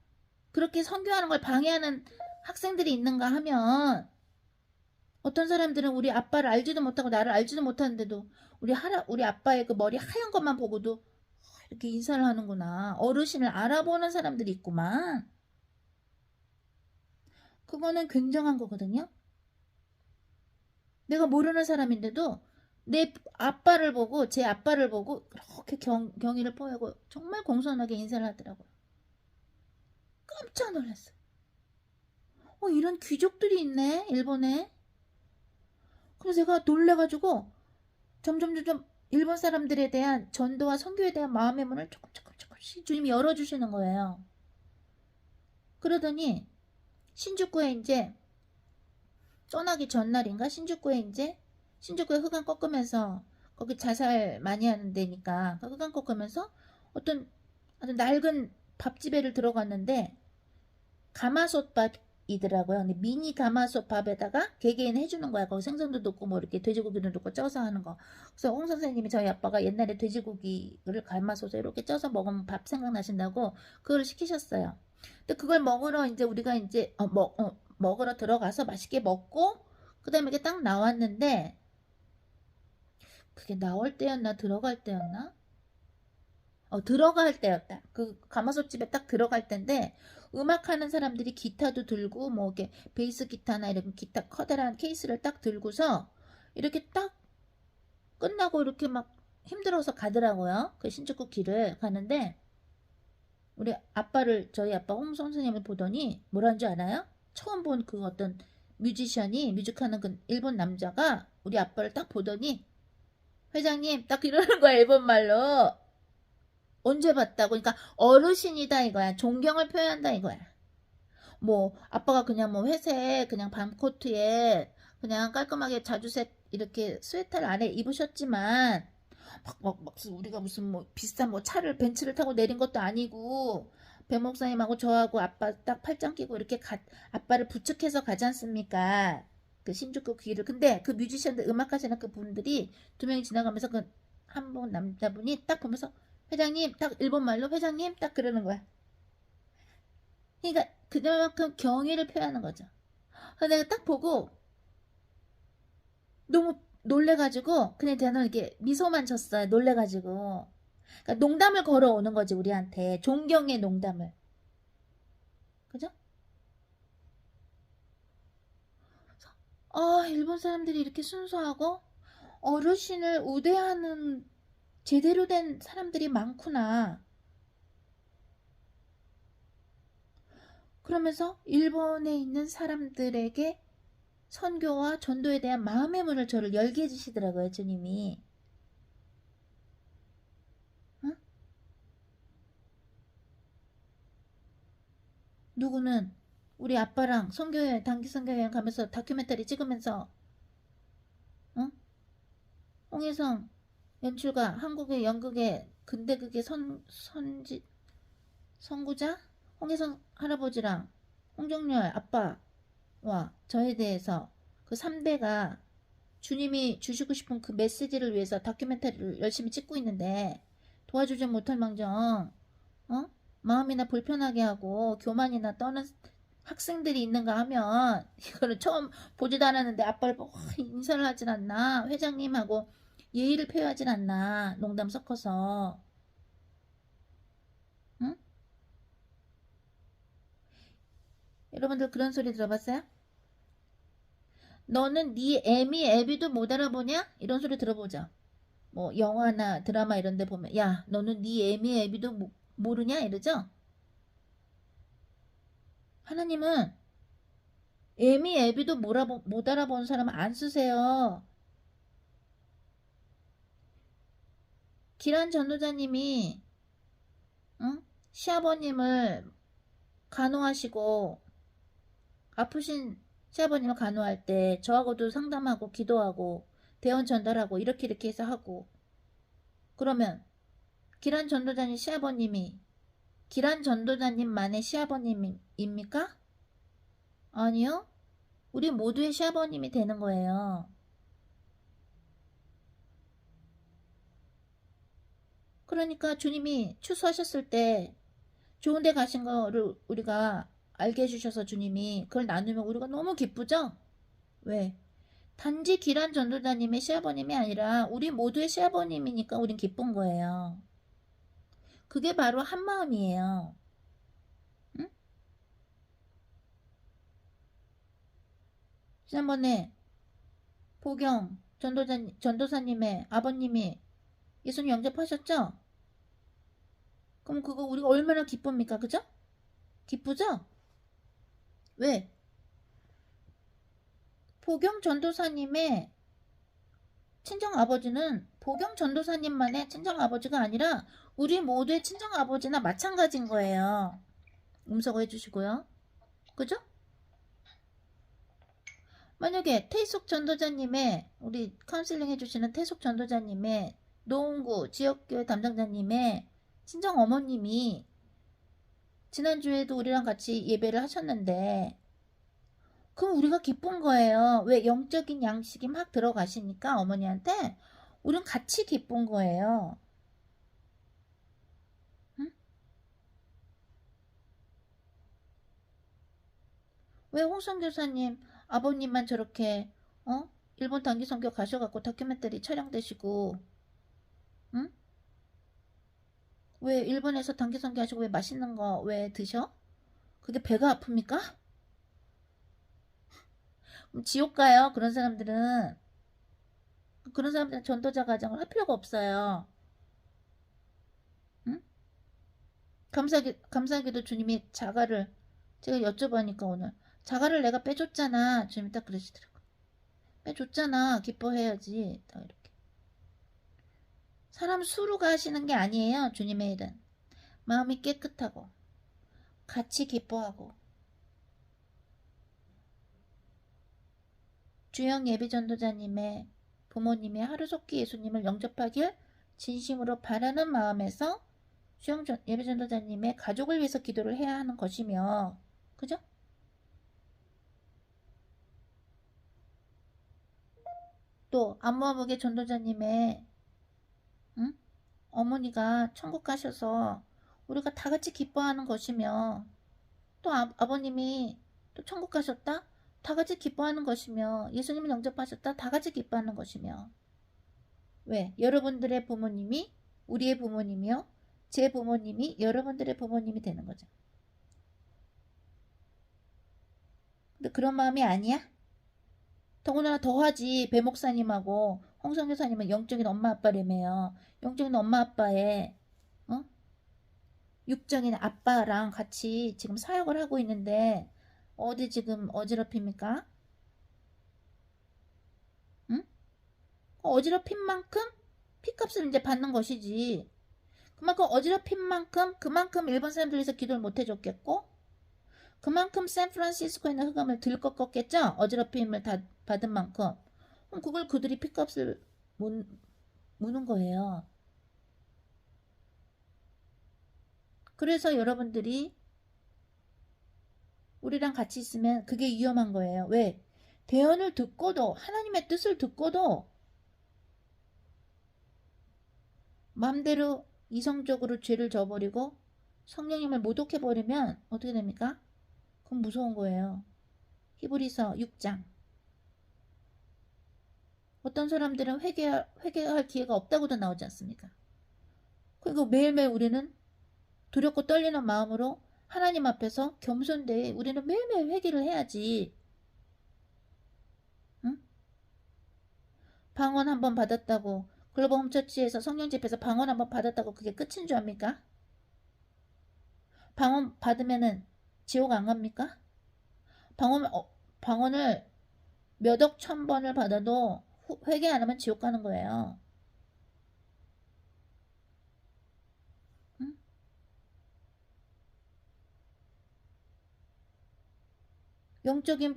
그렇게 선교하는 걸 방해하는 학생들이 있는가 하면, 어떤 사람들은 우리 아빠를 알지도 못하고 나를 알지도 못하는데도 우리 아빠의 그 머리 하얀 것만 보고도 이렇게 인사를 하는구나. 어르신을 알아보는 사람들이 있구만. 그거는 굉장한 거거든요. 내가 모르는 사람인데도 제 아빠를 보고 그렇게 경의를 표하고 정말 공손하게 인사를 하더라고요. 깜짝 놀랐어. 이런 귀족들이 있네, 일본에. 그래서 제가 놀래가지고 점점 일본 사람들에 대한 전도와 선교에 대한 마음의 문을 조금씩 주님이 열어주시는 거예요. 그러더니 신주쿠에 이제 떠나기 전날인가 신주쿠에 흑암 꺾으면서 거기 자살 많이 하는 데니까 흑암 꺾으면서 어떤 아주 낡은 밥집에를 들어갔는데 가마솥밥이더라고요. 근데 미니 가마솥밥에다가 개개인 해주는 거야. 거기 생선도 넣고 뭐 이렇게 돼지고기도 넣고 쪄서 하는 거. 그래서 홍 선생님이 저희 아빠가 옛날에 돼지고기를 가마솥에 이렇게 쪄서 먹으면 밥 생각나신다고 그걸 시키셨어요. 근데 그걸 먹으러 이제 우리가 이제 먹으러 들어가서 맛있게 먹고 그다음에 이게 딱 나왔는데 그게 나올 때였나 들어갈 때였나? 들어갈 때였다. 그 가마솥집에 딱 들어갈 때인데 음악하는 사람들이 기타도 들고 뭐 이렇게 베이스 기타나 이런 기타 커다란 케이스를 딱 들고서 이렇게 딱 끝나고 이렇게 막 힘들어서 가더라고요. 그 신주쿠 길을 가는데 저희 아빠 홍 선생님을 보더니 뭐라는 줄 알아요? 처음 본 그 어떤 뮤직하는 그 일본 남자가 우리 아빠를 딱 보더니 회장님 딱 이러는 거야 일본말로. 언제 봤다고? 그러니까 어르신이다 이거야. 존경을 표현한다 이거야. 뭐 아빠가 그냥 뭐 회색 그냥 밤코트에 그냥 깔끔하게 자주색 이렇게 스웨터를 안에 입으셨지만 막 우리가 무슨 뭐 비싼 뭐 벤츠를 타고 내린 것도 아니고 배 목사님하고 저하고 아빠 딱 팔짱 끼고 이렇게 아빠를 부축해서 가지 않습니까? 그 신주쿠 귀를. 근데 그 뮤지션들 음악하시는 그 분들이 두 명이 지나가면서 그 한 분 남자분이 딱 보면서 회장님 딱 일본말로 회장님 딱 그러는 거야. 그러니까 그만큼 경의를 표하는 거죠. 그래서 내가 딱 보고 너무 놀래가지고 그냥 저는 이렇게 미소만 졌어요. 놀래가지고. 그러니까 농담을 걸어오는 거지 우리한테. 존경의 농담을. 그죠? 일본 사람들이 이렇게 순수하고 어르신을 우대하는 제대로 된 사람들이 많구나. 그러면서 일본에 있는 사람들에게 선교와 전도에 대한 마음의 문을 저를 열게 해주시더라고요, 주님이. 응? 누구는 우리 아빠랑 단기 선교여행 가면서 다큐멘터리 찍으면서, 응? 홍혜성 연출가 한국의 연극의 근대극의 선구자 홍혜성 할아버지랑 홍정열 아빠와 저에 대해서 그 3대가 주님이 주시고 싶은 그 메시지를 위해서 다큐멘터리를 열심히 찍고 있는데 도와주지 못할 망정 마음이나 불편하게 하고 교만이나 떠는 학생들이 있는가 하면 이거는 처음 보지도 않았는데 아빠를 보고 인사를 하진 않나 회장님하고 예의를 표하진 않나 농담 섞어서. 응? 여러분들 그런 소리 들어봤어요? 너는 네 애미 애비도 못 알아보냐? 이런 소리 들어보죠. 뭐 영화나 드라마 이런 데 보면 야 너는 네 애미 애비도 모르냐? 이러죠. 하나님은 애미 애비도 못 알아보는 사람은 안 쓰세요. 기란 전도자님이 응? 시아버님을 간호하시고 아프신 시아버님을 간호할 때 저하고도 상담하고 기도하고 대원 전달하고 이렇게 해서 하고 그러면 기란 전도자님 시아버님이 기란 전도자님만의 시아버님입니까? 아니요. 우리 모두의 시아버님이 되는 거예요. 그러니까 주님이 추수하셨을 때 좋은 데 가신 거를 우리가 알게 해주셔서 주님이 그걸 나누면 우리가 너무 기쁘죠? 왜? 단지 기란 전도자님의 시아버님이 아니라 우리 모두의 시아버님이니까 우린 기쁜 거예요. 그게 바로 한마음이에요. 응? 지난번에 보경 전도사님의 아버님이 예수님 영접하셨죠? 그럼 그거 우리가 얼마나 기쁩니까? 그죠? 기쁘죠? 왜? 보경 전도사님의 친정아버지는 보경 전도사님만의 친정아버지가 아니라 우리 모두의 친정아버지나 마찬가지인 거예요. 음소거 해주시고요. 그죠? 만약에 태숙 전도자님의 우리 카운슬링 해주시는 태숙 전도자님의 노원구 지역교회 담당자님의 친정어머님이 지난주에도 우리랑 같이 예배를 하셨는데 그럼 우리가 기쁜 거예요. 왜? 영적인 양식이 막 들어가시니까 어머니한테 우린 같이 기쁜 거예요. 응? 왜 홍성 교사님 아버님만 저렇게 일본 단기 선교 가셔갖고 다큐멘터리 촬영되시고 응? 왜 일본에서 단기 선교 하시고 왜 맛있는 거 왜 드셔? 그게 배가 아픕니까? 지옥 가요. 그런 사람들은 전도자 가정을 할 필요가 없어요. 응? 감사하게도 주님이 자가를 제가 여쭤보니까 오늘 자가를 내가 빼줬잖아. 주님이 딱 그러시더라고. 빼줬잖아. 기뻐해야지. 딱 이렇게. 사람 수로가 하시는 게 아니에요. 주님의 일은. 마음이 깨끗하고 같이 기뻐하고 주영 예비전도자님의 부모님이 하루속히 예수님을 영접하길 진심으로 바라는 마음에서 주영 예비전도자님의 가족을 위해서 기도를 해야 하는 것이며 그죠? 또 안무아목의 전도자님의 응? 어머니가 천국 가셔서 우리가 다 같이 기뻐하는 것이며 또 아버님이 또 천국 가셨다? 다 같이 기뻐하는 것이며 예수님을 영접하셨다? 다 같이 기뻐하는 것이며 왜? 여러분들의 부모님이 우리의 부모님이요. 제 부모님이 여러분들의 부모님이 되는 거죠. 근데 그런 마음이 아니야? 더구나 더하지. 배 목사님하고 홍성 교사님은 영적인 엄마 아빠라며요. 영적인 엄마 아빠의 어? 육적인 아빠랑 같이 지금 사역을 하고 있는데 어디 지금 어지럽힙니까? 응? 어지럽힌 만큼 피값을 이제 받는 것이지. 그만큼 어지럽힌 만큼 그만큼 일본 사람들 위해서 기도를 못 해줬겠고 그만큼 샌프란시스코에 있는 흑암을 들꺾었겠죠? 어지럽힘을 다 받은 만큼. 그럼 그걸 그들이 피값을 무는 거예요. 그래서 여러분들이 우리랑 같이 있으면 그게 위험한 거예요. 왜? 대언을 듣고도 하나님의 뜻을 듣고도 마음대로 이성적으로 죄를 저버리고 성령님을 모독해버리면 어떻게 됩니까? 그건 무서운 거예요. 히브리서 6장. 어떤 사람들은 회개할 기회가 없다고도 나오지 않습니까? 그리고 매일매일 우리는 두렵고 떨리는 마음으로 하나님 앞에서 겸손되이 우리는 매일매일 회개를 해야지. 응? 방언 한번 받았다고 글로벌 홈처치에서 성령 집에서 방언 한번 받았다고 그게 끝인 줄 압니까? 방언 받으면은 지옥 안 갑니까? 방언을 몇억 천 번을 받아도 회개 안 하면 지옥 가는 거예요. 응? 영적인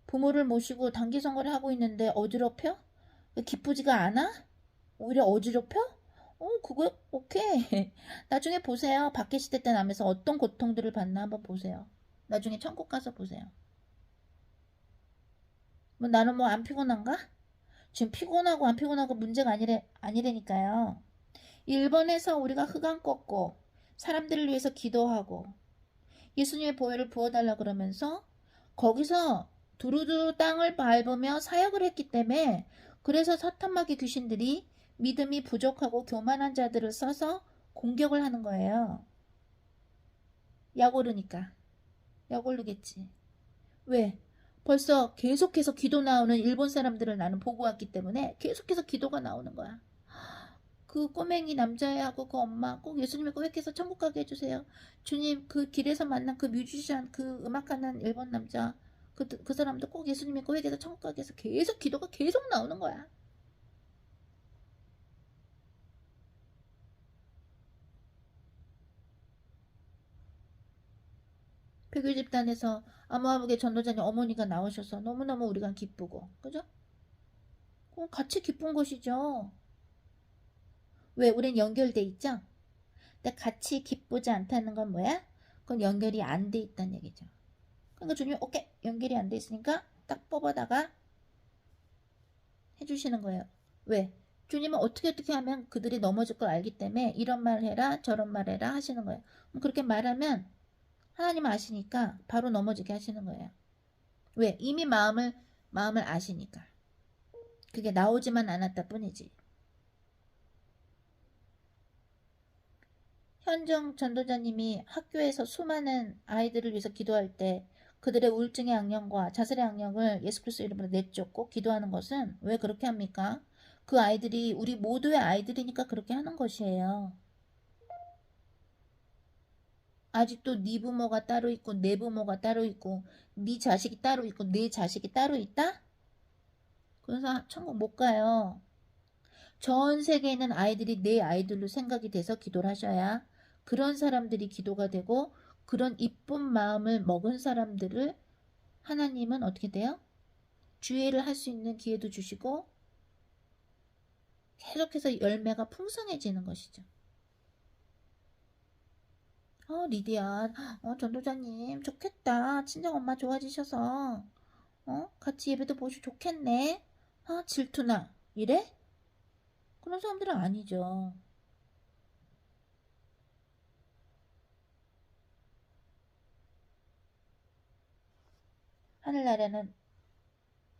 부모를 모시고 단기 선거를 하고 있는데 어지럽혀? 기쁘지가 않아? 오히려 어지럽혀? 그거 오케이. 나중에 보세요. 밖에 시대 때 나면서 어떤 고통들을 받나 한번 보세요. 나중에 천국 가서 보세요. 뭐 나는 뭐 안 피곤한가? 지금 피곤하고 안 피곤하고 문제가 아니라니까요. 일본에서 우리가 흑암 꺾고 사람들을 위해서 기도하고 예수님의 보혈을 부어달라 그러면서 거기서 두루두루 땅을 밟으며 사역을 했기 때문에 그래서 사탄마귀 귀신들이 믿음이 부족하고 교만한 자들을 써서 공격을 하는 거예요. 약 오르니까. 약 오르겠지. 왜? 벌써 계속해서 기도 나오는 일본 사람들을 나는 보고 왔기 때문에 계속해서 기도가 나오는 거야. 그 꼬맹이 남자애하고 그 엄마 꼭 예수님의 고백해서 천국 가게 해주세요. 주님, 그 길에서 만난 그 뮤지션, 그 음악하는 일본 남자, 그 사람도 꼭 예수님의 고백해서 천국 가게 해서 계속 기도가 계속 나오는 거야. 백일 집단에서 아무아무개 전도자님 어머니가 나오셔서 너무너무 우리가 기쁘고, 그죠? 그럼 같이 기쁜 것이죠. 왜? 우린 연결돼 있죠? 근데 같이 기쁘지 않다는 건 뭐야? 그건 연결이 안 돼 있다는 얘기죠. 그러니까 주님이 오케이 연결이 안 돼 있으니까 딱 뽑아다가 해주시는 거예요. 왜? 주님은 어떻게 하면 그들이 넘어질 걸 알기 때문에 이런 말 해라 저런 말 해라 하시는 거예요. 그렇게 말하면 하나님은 아시니까 바로 넘어지게 하시는 거예요. 왜? 이미 마음을 아시니까. 그게 나오지만 않았다 뿐이지. 현정 전도자님이 학교에서 수많은 아이들을 위해서 기도할 때 그들의 우울증의 악령과 자살의 악령을 예수 그리스도 이름으로 내쫓고 기도하는 것은 왜 그렇게 합니까? 그 아이들이 우리 모두의 아이들이니까 그렇게 하는 것이에요. 아직도 네 부모가 따로 있고 내 부모가 따로 있고 네 자식이 따로 있고 내 자식이 따로 있다? 그래서 천국 못 가요. 전 세계에 있는 아이들이 내 아이들로 생각이 돼서 기도를 하셔야 그런 사람들이 기도가 되고 그런 이쁜 마음을 먹은 사람들을 하나님은 어떻게 돼요? 주의를 할 수 있는 기회도 주시고 계속해서 열매가 풍성해지는 것이죠. 리디아, 전도자님 좋겠다. 친정엄마 좋아지셔서 같이 예배도 보시고 좋겠네. 질투나 이래? 그런 사람들은 아니죠. 하늘나라는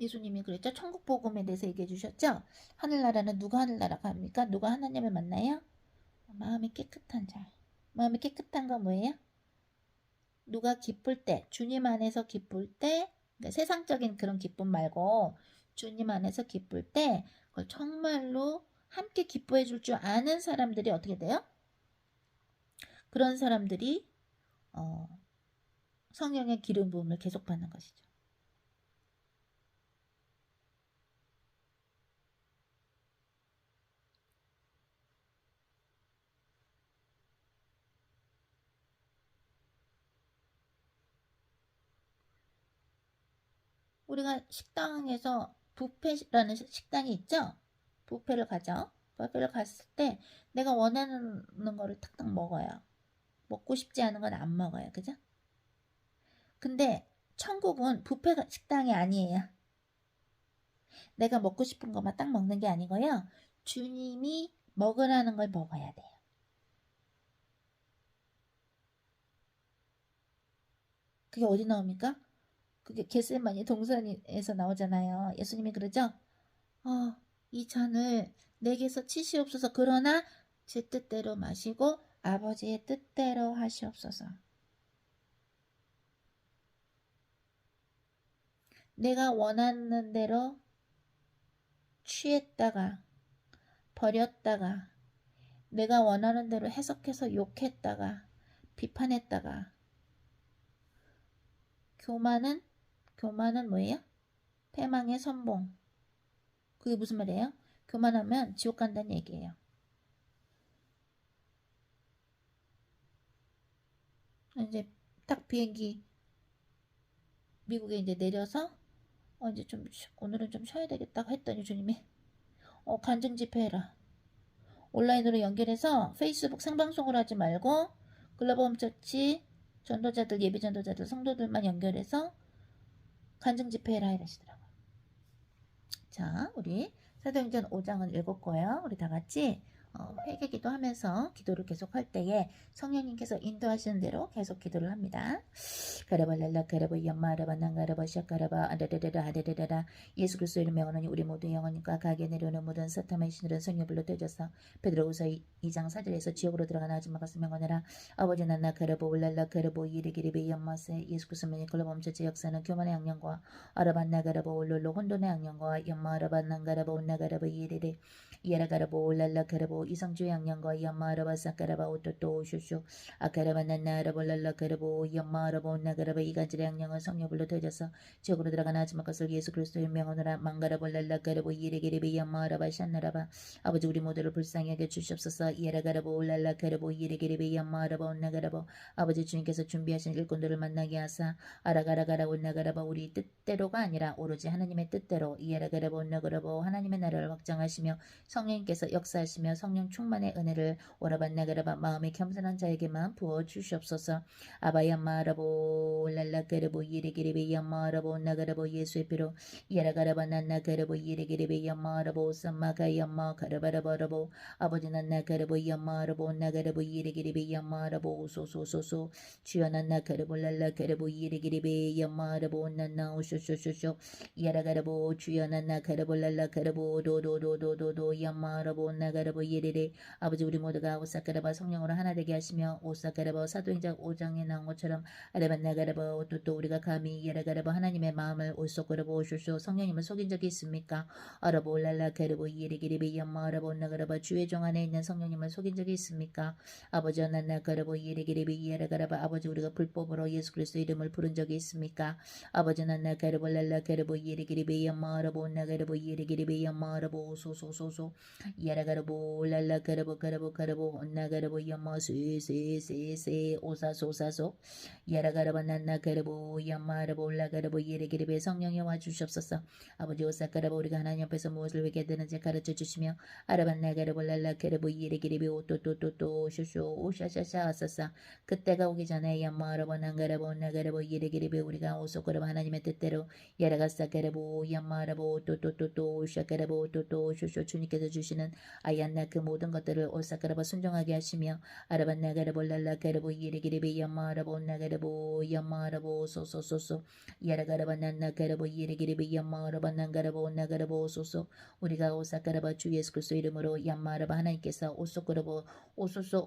예수님이 그랬죠. 천국 복음에 대해서 얘기해 주셨죠. 하늘나라는 누가 하늘나라가 합니까? 누가 하나님을 만나요? 마음이 깨끗한 자. 마음이 깨끗한 건 뭐예요? 누가 기쁠 때, 주님 안에서 기쁠 때, 그러니까 세상적인 그런 기쁨 말고 주님 안에서 기쁠 때 그걸 정말로 함께 기뻐해 줄 줄 아는 사람들이 어떻게 돼요? 그런 사람들이 성령의 기름 부음을 계속 받는 것이죠. 우리가 식당에서 뷔페라는 식당이 있죠? 뷔페를 가죠. 뷔페를 갔을 때 내가 원하는 거를 탁탁 먹어요. 먹고 싶지 않은 건 안 먹어요. 그죠? 근데 천국은 뷔페 식당이 아니에요. 내가 먹고 싶은 것만 딱 먹는 게 아니고요. 주님이 먹으라는 걸 먹어야 돼요. 그게 어디 나옵니까? 그게 겟세마니 동산에서 나오잖아요. 예수님이 그러죠? 이 잔을 내게서 치시옵소서. 그러나 제 뜻대로 마시고 아버지의 뜻대로 하시옵소서. 내가 원하는 대로 취했다가 버렸다가 내가 원하는 대로 해석해서 욕했다가 비판했다가 교만은 뭐예요? 패망의 선봉. 그게 무슨 말이에요? 교만하면 지옥 간다는 얘기예요. 이제 딱 비행기 미국에 이제 내려서 이제 좀 오늘은 좀 쉬어야 되겠다고 했더니 주님이 간증 집회해라. 온라인으로 연결해서 페이스북 생방송을 하지 말고 글로벌 홈처치 전도자들, 예비 전도자들, 성도들만 연결해서 간증 집회해라 이러시더라고요. 자, 우리 사도행전 5장은 읽었고요. 우리 다 같이 회개기도 하면서 기도를 계속 할 때에 성령님께서 인도하시는 대로 계속 기도를 합니다. 가라발랄라 가라바 연마라바 난가라바 샤카라바 아다다다다 하다다다다 예수 그리스도 이름의 원하니 우리 모두 영원님과 가게 내려오는 모든 사탄의 신들은 성령불로 떠져서 베드로후서 2장 4절에서 지옥으로 들어가나 하지 마가스 명언해라. 아버지 난나 가라보 울랄라 가라보 이리기리비 연마세 예수 그리스도의 글로범 처치 역사는 교만의 악령과 아라반나 가라보 울룰로 혼돈의 악령과 연마라바 난가라바 온나가라바 이리리 이에라가라보 울랄라 가라보 이성주의 악령과 연마라바 사카라바 오토토 슈슈 아카라바 난나라볼랄라 가라보 연마라바 온나가라바 이간질의 악령은 성령불로 터져서 지옥으로 들어가나 하지마 것을 예수 그리스도의 명언으로 망가라볼랄라 가라보 이레기리비 연마라바 샨나라바 아버지 우리 모두를 불쌍히 하게 주시옵소서. 이에라가라보 울랄라 가라보 이레기리비 연마라바 온나가라보 아버지 주님께서 준비하신 일꾼들을 만나게 하사 아라가라가라 온나가라바 우리 뜻대로가 아니라 오로지 하나님의 뜻대로 이에라가라보 온나가라보 하나님의 나라를 확장하시며 성령님께서 역사하시며 성령 충만의 은혜를 오라반나가라바 마음의 겸손한 자에게만 부어 주시옵소서. 아바야마라보 랄라가라보 이레기리비 야마라보 나가라보 예수의 피로 이에라가라바 난나가라보 이레기리비 야마라보 삼마가야마 가라바라바라보 아버지 난나가라보 야마라보 나가라보 이레기리비 야마라보 소소소소 주여 난나가라보 랄라가라보 이레기리비 야마라보 난나오쇼쇼쇼쇼 이에라가라보 주여 난나가라보 랄라가라보 도도도도도도 야마라보 나가라보 예레레 아버지 우리 모두가 오사카라바 성령으로 하나 되게 하시며 오사카라바 사도행전 5장에 나온 것처럼 아라반나가라바 또 우리가 감히 예라가라바 하나님의 마음을 오소코라보 오쇼쇼 성령님을 속인 적이 있습니까? 아라보 랄라가라보 예레기리비 야마라보 나가라바 주의 종 안에 있는 성령님을 속인 적이 있습니까? 아버지 난나가라보 예레기리비 예라가라바 아버지 우리가 불법으로 예수 그리스도 이름을 부른 적이 있습니까? 아버지 난나가라보 랄라가라보 예레기리비 야마라보 나가라보 예레기리비 야마라보 소소소소 예라가라보 랄라가라보 가라보 온나가라보 야마 세세세세 오사소사소 예라가라바 난나가라보 야마라보 올라가라보 예레기리베 성령이 와주시옵소서. 아버지 오사가라보 우리가 하나님 앞에서 무엇을 외게 되는지 가르쳐 주시며 아라반나가라보 랄라가라보 예레기리베 오또또또또 쇼쇼 오샤샤샤 아사사 그때가 오기 전에 야마라보 난가라보 온나가라보 예레기리베 우리가 오소가라보 하나님의 뜻대로 예라가사가라보 야마라보 오또또또또 오샤가라보 오또또 쇼쇼 주님께서 주시는 아얀나 그 모든 것들을 오사가라보 순종하게 하시며 아라반나가라보 랄라가라보 예레기리베 야마라보 온나가라보 야마라보 소소소소 야라가라바 난나가라보 예레기리비 야마라바 난가라보 온나가라보 소소 우리가 오사가라바 주 예수 그리스도 이름으로 야마라바 하나님께서 오소가라보 오소소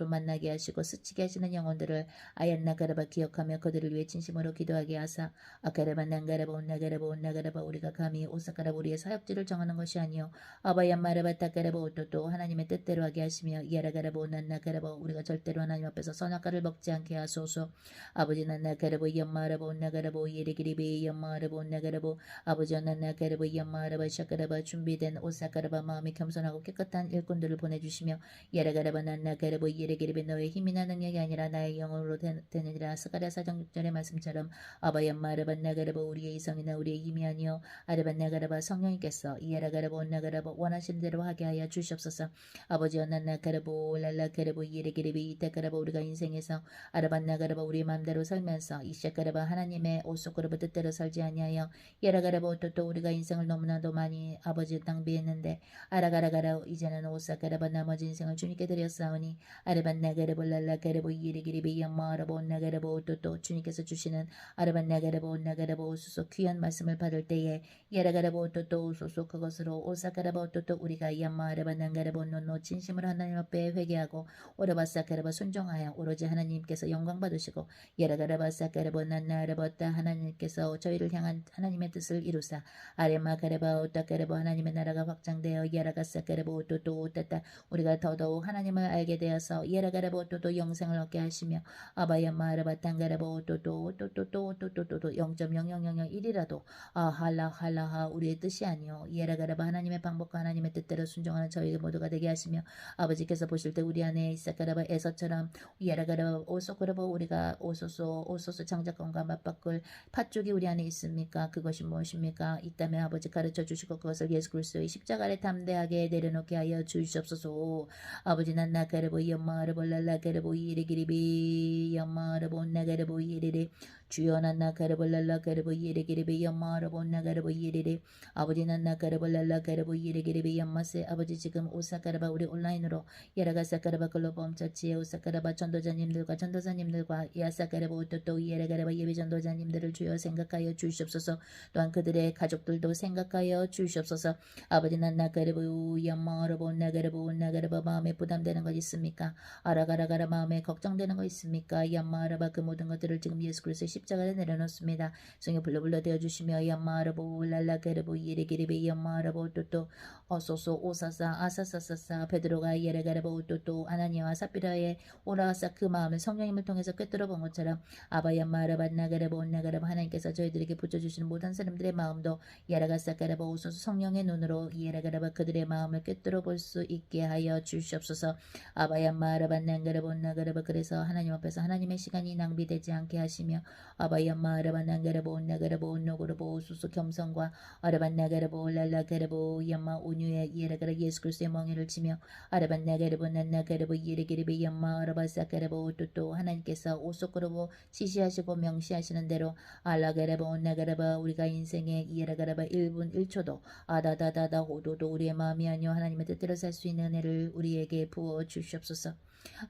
만나게 하시고 스치게 하시는 영혼들을 아얀나가라바 기억하며 그들을 위해 진심으로 기도하게 하사 아가라바 난가라바 온나가라바 우리가 감히 오사가라바 우리의 사역지를 정하는 것이 아니요 아바얀마라바 따가라바 오또또 하나님의 뜻대로 하게 하시며 야라가라바 온나가라바 우리가 절대로 하나님 앞에서 선악과를 먹지 않게 하소서. 아버지 난나가라보 연마라보 온나가라보 예레기리비 연마라보 온나가라보 아버지 난나가라보 연마라바 샤가라바 준비된 오사가라바 마음이 겸손하고 깨끗한 일꾼들을 보내주시며 예라가라바 난나가라보 예레기리비 너의 힘이나 능력이 아니라 나의 영으로 되느니라. 스가랴 4장 6절의 말씀처럼 아바 연마라바 나가라보 우리의 이성이나 우리의 힘이 아니요 아라바 나가라바 성령님께서 예라가라보 온나가라보 원하시는 대로 하게 하여 주시옵소서. 아버지 난나가라보 랄라가라보 예레기리비 이따가라보 우리가 인생에서 아라반나가라바 우리 마음대로 살면서 이샤가라바 하나님의 오소가라바 뜻대로 살지 아니하여 예라가라바 또 우리가 인생을 너무나도 많이 아버지 낭비했는데 아라가라가라 이제는 오사가라바 나머지 인생을 주님께 드렸사오니 아라반나가라보 랄라가라보 예레기리비 야마라보 온나가라보 또 주님께서 주시는 아라반나가라보 온나가라보 오소소 귀한 말씀을 받을 때에 예라가라보 또 오소소 그것으로 오사가라바 또 우리가 야마라바 난가라보 노노 진심으로 하나님 앞에 회개하고 오라바사가라바 순종하여 오로지 하나님께서 영광 받으시고 예라가라바사가라보 난나라바다 하나님께서 저희를 향한 하나님의 뜻을 이루사 아레마가라바 오따가라보 하나님의 나라가 확장되어 예라가사가라보 오또또 오따따 우리가 더더욱 하나님을 알게 되어서 예라가라보 오또또 영생을 얻게 하시며 아바야마라바 땅가라보 오또또 0.00001이라도 할라하 우리의 뜻이 아니요 예라가라바 하나님의 방법 방법과 하나님의 뜻대로 순종하는 저희 모두가 되게 하시며 아버지께서 보실 때 우리 안에 이사카라바 에서처럼 예라가라바 오소그라바 우리가 오소소 장자권과 맞바꿀 팥죽이 우리 안에 있습니까? 그것이 무엇입니까? 있다면 아버지 가르쳐 주시고 그것을 예수 그리스도의 십자가를 담대하게 내려놓게 하여 주시옵소서. 아버지 난나가르보 연마르보 랄라가르보 이리기리비 연마르보 나가르보 이리리 주여 난나가르보 랄라가르보 이리기리비 연마르보 나가르보 이리리 아버지 난나가르보 랄라가르보 이리기리비 연마세 아버지 지금 오사카라바 우리 온라인으로 예라가사카라바 글로범 처치의 오사카라바 전도자님들과 야사카라바 또 예라가라바 예비 전도자님들을 주여 생각하여 주시옵소서. 또한 그들의 가족들도 생각하여 주시옵소서. 아버지 난나가르보 연마르보 나가르보 마음에 부담되는 것 있습니까? 아라가라가라 마음에 걱정되는 것 있습니까? 얀마라바 그 모든 것들을 지금 예수 그리스도의 십자가에 내려놓습니다. 성령 불러 되어주시며 얀마라보 랄라가르보 예레게레베 얀마라보 또 어소소 오사사 아사사사사 베드로가 예레가르보 또 아나니와 사피라의 오라사 그 마음을 성령님을 통해서 꿰뚫어 본 것처럼 아바 얀마라바 나가르보 하나님께서 저희들에게 붙여주시는 모든 사람들의 마음도 예라가사가라바 오소소 성령의 눈으로 예라가라바 그들의 마음을 꿰뚫어 볼 수 있게 하여 주시옵소서. 아바야 마라반난가라본나가라바 그래서 하나님 앞에서 하나님의 시간이 낭비되지 않게 하시며 아바야 마라반난가라본나가라보 노고라보 수수 겸손과 아라반나가라보 랄라가라보 야마 온유의 예라가라 예수 그리스도의 멍에를 치며 아라반나가라보 난나가라보 예레게레베 야마 아라바사가라보 또 하나님께서 오소코라보 지시하시고 명시하시는 대로 알라가라보 나가라바 우리가 인생의 예라가라바 1분 1초도 아다다다다 호도도 우리의 마음이 아니요 하나님의 뜻대로 살 수 있는 은혜를 우리에게 부어 주시옵소서.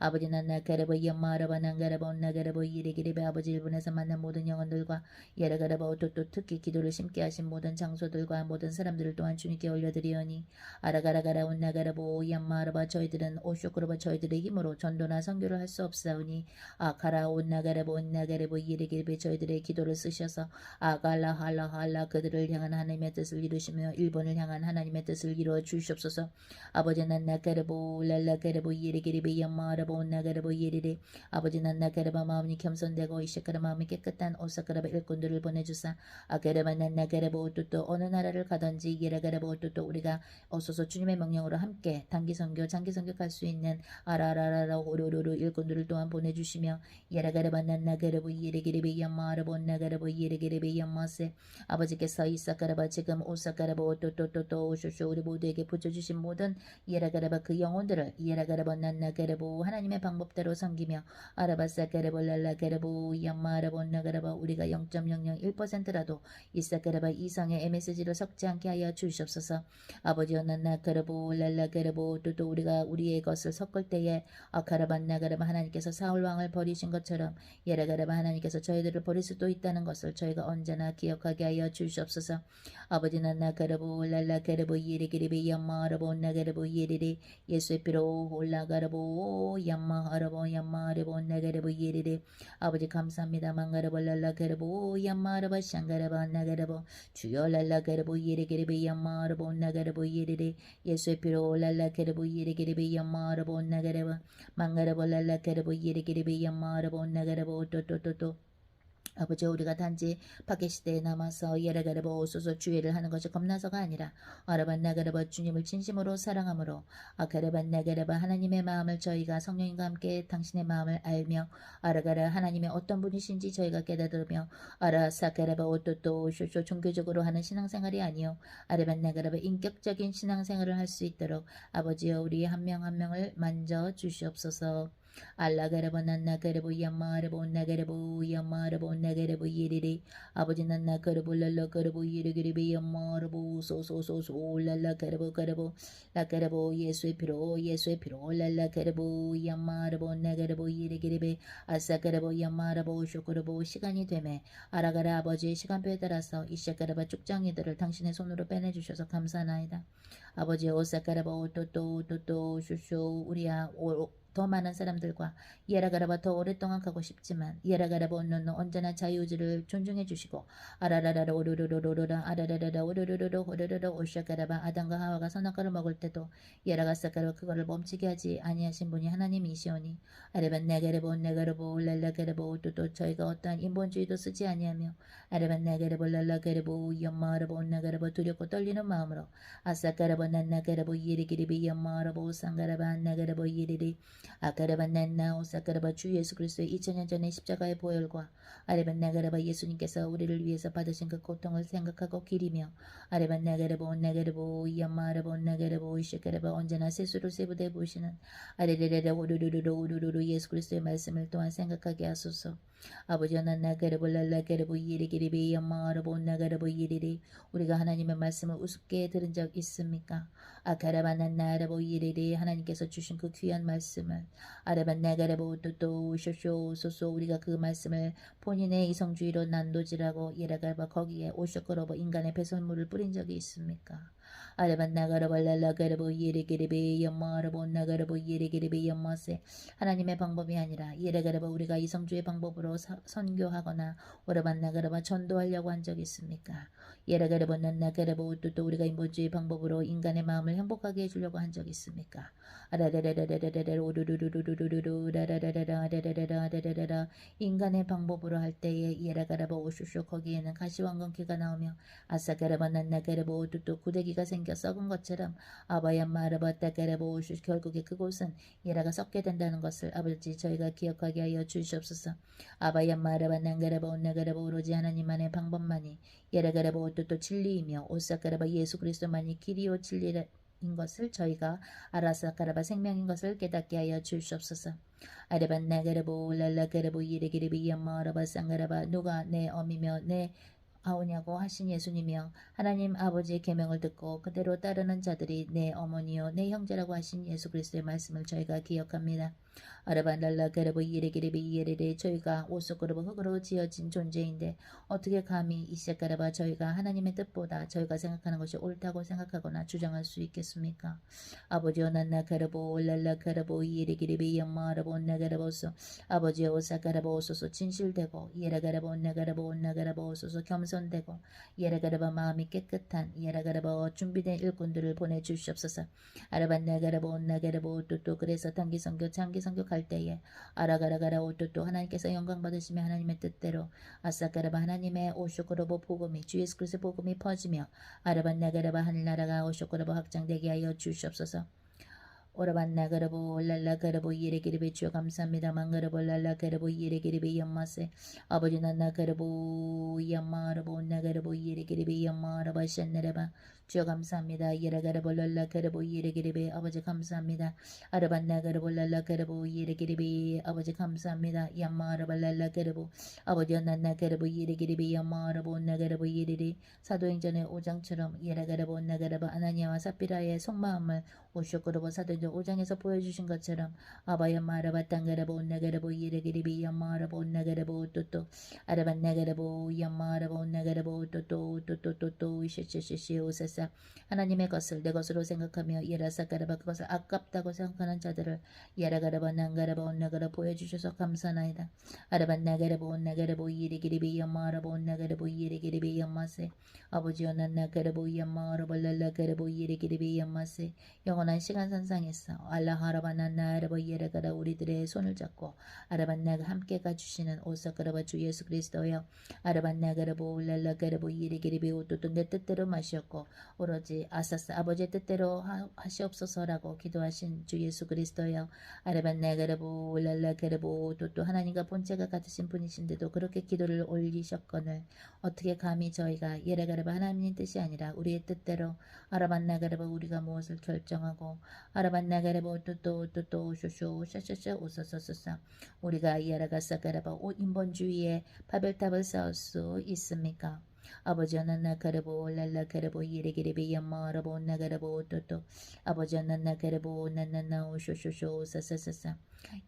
아버지 난나가라보 연마라바 난가라보 나가라보 이리기리베 아버지 일본에서 만난 모든 영혼들과 예라가라보 또 특히 기도를 심게 하신 모든 장소들과 모든 사람들을 또한 주님께 올려드리오니 아라가라가라 온나가라보 연마라바 저희들은 오쇼크로바 저희들의 힘으로 전도나 선교를 할 수 없사오니 아카라 온나가라보 온나가라보 이리기리베 저희들의 기도를 쓰셔서 아갈라 할라 그들을 향한 하나님의 뜻을 이루시며 일본을 향한 하나님의 뜻을 이루어 주시옵소서. 아버지 난나가라보 랄라가라보 이리기리베 연마라보 나가라보 예리리 아버지 난나가라바 마음이 겸손되고 이시카라 마음이 깨끗한 오사카라바 일꾼들을 보내주사 아가라바 난나가라보 또 어느 나라를 가든지 예라가라보 또 우리가 어서서 주님의 명령으로 함께 단기선교 장기선교 갈 수 있는 아라라라라 오로로로 일꾼들을 또한 보내주시며 예라가라바 난나가라보 예리기리베 연마라보 나가라보 예리기리베 연마세 아버지께서 이사카라바 지금 오사카라보 또 오쇼쇼 우리 모두에게 붙여주신 모든 예라가라바 그 영혼들을 예라가라바 난나가라보 하나님의 방법대로 섬기며 아라바사가라보 랄라가라보 얌마라보 나가라바 우리가 0.001%라도 이사가라바 이상의 MSG를 섞지 않게 하여 주시옵소서. 아버지여 난나가라보 랄라가라보 또 우리가 우리의 것을 섞을 때에 아카라바 나가라바 하나님께서 사울왕을 버리신 것처럼 예라가라바 하나님께서 저희들을 버릴 수도 있다는 것을 저희가 언제나 기억하게 하여 주시옵소서. 아버지 난나가라보 랄라가라보 예리기리비 얌마라보 나가라보 예리리 예수의 피로 올라가라보 얌마하라보 나가라보 예리리 아버지 감사합니다. 망가라보 랄라가라보 얌마라보 샹가라보 나가라보 주여 랄라가라보 예리기리비 얌마라보 나가라보 예리리 예수의 피로 랄라가라보 예리기리비 얌마라보 나가라보 망가라보 랄라가라보 예리기리비 얌마라보 나가라보 또 아버지 우리가 단지 밖의 시대에 남아서 예라가라보 오소서 주의를 하는 것이 겁나서가 아니라 아라반나가라바 주님을 진심으로 사랑함으로 아카라반나가라바 하나님의 마음을 저희가 성령님과 함께 당신의 마음을 알며 아라가라 하나님의 어떤 분이신지 저희가 깨달으며 아라사가라바 오또또 쇼쇼 종교적으로 하는 신앙생활이 아니요 아라반나가라바 인격적인 신앙생활을 할 수 있도록 아버지여 우리 한 명 한 명을 만져 주시옵소서. 알라가라보 난나가라보 얌마라보 나가라보 얌마라보 나가라보 예리리 아버지 난나가라보 랄라가라보 예리기리비 얌마라보 소소소소 랄라가라보 가라보 라가라보 예수의 피로 랄라가라보 얌마라보 나가라보 예리기리비 아사가라보 얌마라보 쇼가라보 시간이 되매 아라가라 아버지의 시간표에 따라서 이샤가라바 쭉장이들을 당신의 손으로 빼내주셔서 감사나이다. 아버지 오사가라보 또또 쇼쇼 우리야 더 많은 사람들과 예라가라바 더 오랫동안 가고 싶지만 예라가라바 온노노 언제나 자유의지를 존중해 주시고 아라라라라 오르르르르라 아라라라라 오르르르르 오르르르 오샤가라바 아담과 하와가 선악과를 먹을 때도 예라가사가로 그거를 멈추게 하지 아니하신 분이 하나님이시오니 아레반 나가라보 나가라보 랄라가라보 또 저희가 어떠한 인본주의도 쓰지 아니하며 아레반 나가라보 랄라가라보 연마라보 나가라보 두렵고 떨리는 마음으로 아사가라보 아라바나가라보 난나가라보 예리기리비 연마라보 상가라바 나가라보 예리리 아가라바 난나 오사가라바 주 예수 그리스도의 2000년 전의 십자가의 보혈과 아레반나가라바 예수님께서 우리를 위해서 받으신 그 고통을 생각하고 기리며 아레반나가라보 나가라보 연마라보 나가라보 이시가라바 언제나 세수로 세부대 보시는 아레레레레 오르르르르 오르르르 예수 그리스도의 말씀을 또한 생각하게 하소서. 아버지 나가라보 랄라가라보 예리기리비 연마라보 나가라보 예리리 우리가 하나님의 말씀을 우습게 들은 적 있습니까? 아가라바나나라보 예리리 하나님께서 주신 그 귀한 말씀을 아라반나가라보 또또 쇼쇼 소소 우리가 그 말씀을 본인의 이성주의로 난도질하고 예라갈바 거기에 오쇼거로버 인간의 배설물을 뿌린 적이 있습니까? 아라반나가라보 랄라가라보 예리기리비 연마라보 나가라보 예리기리비 연마세 하나님의 방법이 아니라 예라가라보 우리가 이성주의 방법으로 선교하거나 오라반나가라바 전도하려고 한 적이 있습니까? 예라가라보 난나가라보 또 우리가 인본주의 방법으로 인간의 마음을 행복하게 해주려고 한 적이 있습니까? 아라라라라라라라 오르르르르르르르 라라라라라라라라라라라 인간의 방법으로 할 때에 예라가라보 오쇼쇼 거기에는 가시황건기가 나오며 아싸가라바 난나가라보 또 구데기가 생겨 썩은 것처럼 아바얀마라바따가라보 오쇼 결국에 그곳은 예라가 썩게 된다는 것을 아버지 저희가 기억하게 하여 주시옵소서. 아바얀마라바 난가라보 나가라보 오로지 하나님만의 방법만이 예라가라보 또 진리이며 오사가라바 예수 그리스도만이 길이요 진리인 것을 저희가 아라사가라바 생명인 것을 깨닫게 하여 주시옵소서. 아레반 나가라보 랄라가라보 예레기리비 얌마라바 쌍가라바 누가 내 어미며 내 아오냐고 하신 예수님이여 하나님 아버지의 계명을 듣고 그대로 따르는 자들이 내 어머니요 내 형제라고 하신 예수 그리스도의 말씀을 저희가 기억합니다. 아르반랄라게르브 이레기르비 예레레 저희가 오소그르브 흙으로 지어진 존재인데 어떻게 감히 이세가라바 저희가 하나님의 뜻보다 저희가 생각하는 것이 옳다고 생각하거나 주장할 수 있겠습니까? 아버지여 난나가르보 올랄라가르보 이레기르비 연마라보 나가르보소 아버지여 오사가라보 오소서 진실되고 예라가라보 온나가라보 온나가라보 오소서 겸손되고 예라가라바 마음이 깨끗한 예라가라바 준비된 일꾼들을 보내주시옵소서. 아르반나가라보 온나가라보 또 그래서 단기선교 장기선교 갈 때에 아라가라가라 오또또 하나님께서 영광 받으시며 하나님의 뜻대로 아싸가라바 하나님의 오쇼코로보 복음이 주 예수 그리스도의 복음이 퍼지며 아르반나가라바 하늘나라가 오쇼코로보 확장되게 하여 주시옵소서. 오라반나가라보 올랄라가라보 이레기리베 주여 감사합니다. 망가라보 올랄라가라보 이레기리베 연마세 아버지 나나가라보 연마라보 나가라보 이레기리베 연마라바 샨나라바 주여 감사합니다. 예라가라보 랄라가라보 이레기리베 아버지 감사합니다. 아라반나가라보 랄라가라보 이레기리베 아버지 감사합니다. 연마라바 랄라가라보 아버지 나나가라보 이레기리베 연마라보 나가라보 이레리 사도행전의 5장처럼 예라가라보 나가라바 아나니아와 삽비라의 속마음을 오쇼코로보 사도행전 5장에서 보여주신 것처럼 아바야 마라바 땅가라보 온나가라보 이레기리비 야마라보 온나가라보 또또 아라반나가라보 야마라보 온나가라보 또또 이시시시시 오사사 하나님의 것을 내 것으로 생각하며 예라사가라바 그것을 아깝다고 생각하는 자들을 예라가라바 난가라바 온나가라 보여주셔서 감사나이다. 아라반나가라보 온나가라보 이레기리비 야마라보 온나가라보 이레기리비 야마세 아버지여 난나가라보 야마라보 랄라가라보 이레기리비 야마세 영원한 시간선상에서 알라하라바나나라바 예라가라 우리들의 손을 잡고 아라반나가 함께 가주시는 오사가라바 주 예수 그리스도여 아라반나가라보 랄라가라보 예레기리비 오또또 내 뜻대로 마시었고 오로지 아사사 아버지의 뜻대로 하시옵소서라고 기도하신 주 예수 그리스도여 아라반나가라보 랄라가라보 오또또 하나님과 본체가 같으신 분이신데도 그렇게 기도를 올리셨거늘 어떻게 감히 저희가 예라가라바 하나님의 뜻이 아니라 우리의 뜻대로 아라반나가라바 우리가 무엇을 결정하고 아라반나가라보 또또 쇼쇼 샤샤샤 오서서서서 우리가 이아라가사가라바 인본주의의 바벨탑을 쌓을 수 있습니까? 아버지여 난나가라보 랄라가라보 이레기리비 연마라보 나가라보 또또 아버지여 난나가라보 난나나 오쇼쇼쇼 사사사사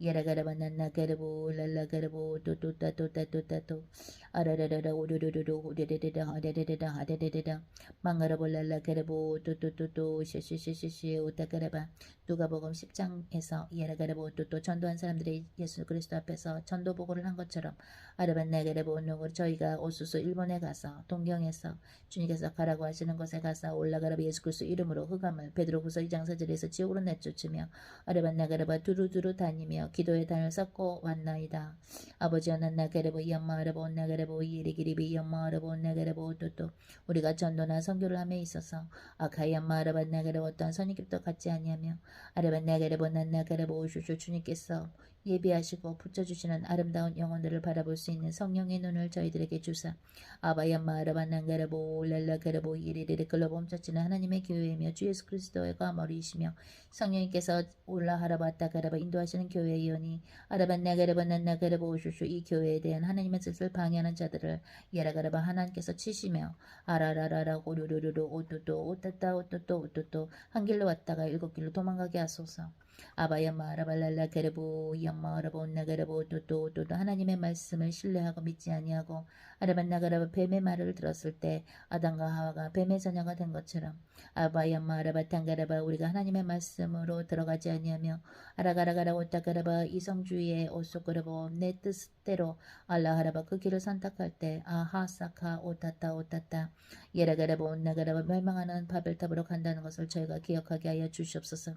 예라가라바 난나가라보 랄라가라보 또또따또따또따또 아라라라라 오르르르르 오르르르르 아레레레라 아레레레라 망가라보 랄라가라보 또또또또 시시시시시 오타가라바 누가복음 10장에서 예라가라보 또또 전도한 사람들이 예수 그리스도 앞에서 전도 보고를 한 것처럼 아라반나가라보 오늘 저희가 오수수 일본에 가서 동경에서 주님께서 가라고 하시는 곳에 가서 올라가라바 예수 그리스도 이름으로 흑암을 베드로후서 2장 4절에서 지옥으로 내쫓으며 아르반나가라바 두루두루 다니며 기도의 단을 쌓고 왔나이다. 아버지여 난나가라보 이엄마하라보 온나가라보 이리기리비 이엄마하라보 온나가라보 또또 우리가 전도나 선교를 함에 있어서 아카이엄마하라바 나가라보 어떠한 선입견도 갖지 아니하며 아르반나가라보 난나가라보 오슈슈 주님께서 예비하시고 붙여주시는 아름다운 영혼들을 바라볼 수 있는 성령의 눈을 저희들에게 주사 아바야마라바난가라보 랄라가라보 이리리리 끌러 멈춰지는 하나님의 교회이며 주 예수 그리스도의 과머리이시며 성령님께서 올라하라바따가라바 인도하시는 교회의 연이 아라반나가라바 난나가라보 오슈슈 이 교회에 대한 하나님의 뜻을 방해하는 자들을 예라가라바 하나님께서 치시며 아라라라라 오르르르르 오또또 오따따 오또또 오또또 한 길로 왔다가 7길로 도망가게 하소서. 아바야마 아라발랄라 게르보 야마 아라보 나가라보 또또 하나님의 말씀을 신뢰하고 믿지 아니하고 아라반나가라바 뱀의 말을 들었을 때 아담과 하와가 뱀의 자녀가 된 것처럼 아바야마 아라바탄가라바 우리가 하나님의 말씀으로 들어가지 아니하며 아라가라가라 오따가라바 이성주의에 오쏘거라보 내 뜻대로 알라하라바 그 길을 선택할 때 아하사카 오따따 예라가라보 온나가라바 멸망하는 바벨탑으로 간다는 것을 저희가 기억하게 하여 주시옵소서.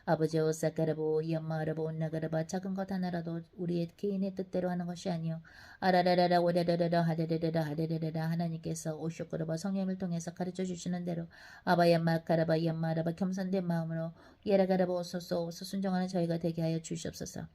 아버지 오사카라보 이엄마라보 온나가라바 작은 것 하나라도 우리의 개인의 뜻대로 하는 것이 아니요 아라라라라 오라라라라 하레레레라 하나님께서 오쇼코라바 성령을 통해서 가르쳐 주시는 대로 아바야마카라바 이엄마라바 겸손된 마음으로 예라가라보 오소소 순종하는 저희가 되게 하여 주시옵소서.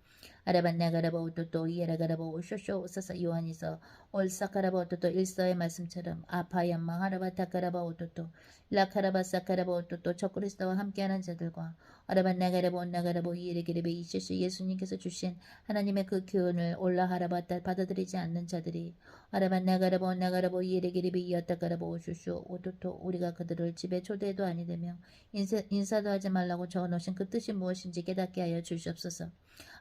아라반나가라보 오또또 이에라가라보 오쇼쇼 오소서 요한이서 올사카라보 오또또 일서의 말씀처럼 아파야마 하라바타카라바 오또또 라카라바사카라보 오또또 저 그리스도와 함께하는 자들과 아라반나가라보 온나가라보 이에레게레베 이시시 예수님께서 주신 하나님의 그 교훈을 올라하라바타 받아들이지 않는 자들이 아라반나가라보 온나가라보 이에레게레베 이었다가라보 오쇼쇼 오또또 우리가 그들을 집에 초대도 아니되며 인사도 하지 말라고 적어놓으신 그 뜻이 무엇인지 깨닫게 하여 주시옵소서.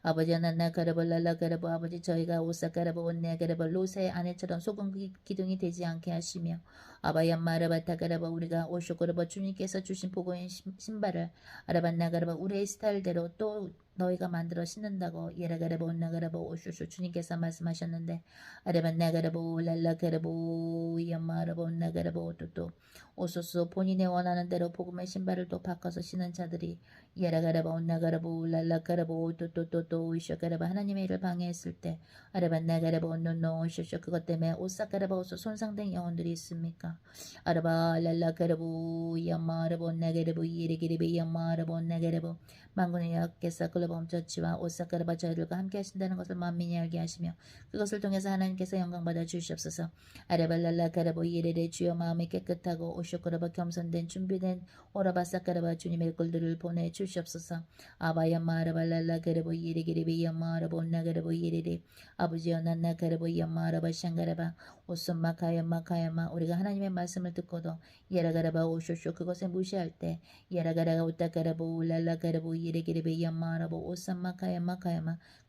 아버지 난나가라보 랄라가라보 아버지 저희가 오사가라보 온네가라보 롯의 아내처럼 소금 기둥이 되지 않게 하시며 아바얀마르바타가라보 우리가 오쇼가라보 주님께서 주신 복음의 신발을 아라반나가라보 우리의 스타일대로 또 너희가 만들어 신는다고 예라가라보 온나가라보 오쇼쇼 주님께서 말씀하셨는데 아라반나가라보 랄라가라보 이엄마라보 온나가라보 또 오소소 본인의 원하는 대로 복음의 신발을 또 바꿔서 신는 자들이 예라가라보 온나가라보 랄라가라보 또또또또 오쇼가라보 하나님의 일을 방해했을 때 아라반나가라보 온노노 오쇼쇼 그것 때문에 오사가라보 오소 손상된 영혼들이 있습니까? 아라바 랄라가라보 이엄마라보 온나가라보 이에레게레베 이엄마라보 온나가라보 만군의 여호와께서 글로 멈춰지와 오사카라바 저희들과 함께 하신다는 것을 만민이 알게 하시며 그것을 통해서 하나님께서 영광받아 주시옵소서. 아라발랄라 가라보 이레레 주여 마음이 깨끗하고 오쇼코라바 겸손된 준비된 오라바사카라바 주님의 글들을 보내 주시옵소서. 아바야마 아라발랄라 가라보 이레게레베 이엄마 아라보 온나가라보 이레레 아버지여 난나 가라보 이엄마 아라바 샹가라바 오썸마 가야마 우리가 하나님의 말씀을 듣고도 예라가라바 오쇼쇼 그것을 무시할 때 예라가라가 오따가라보 랄라가라보 이레게레베 이엄마 아라보 오썸마 가야마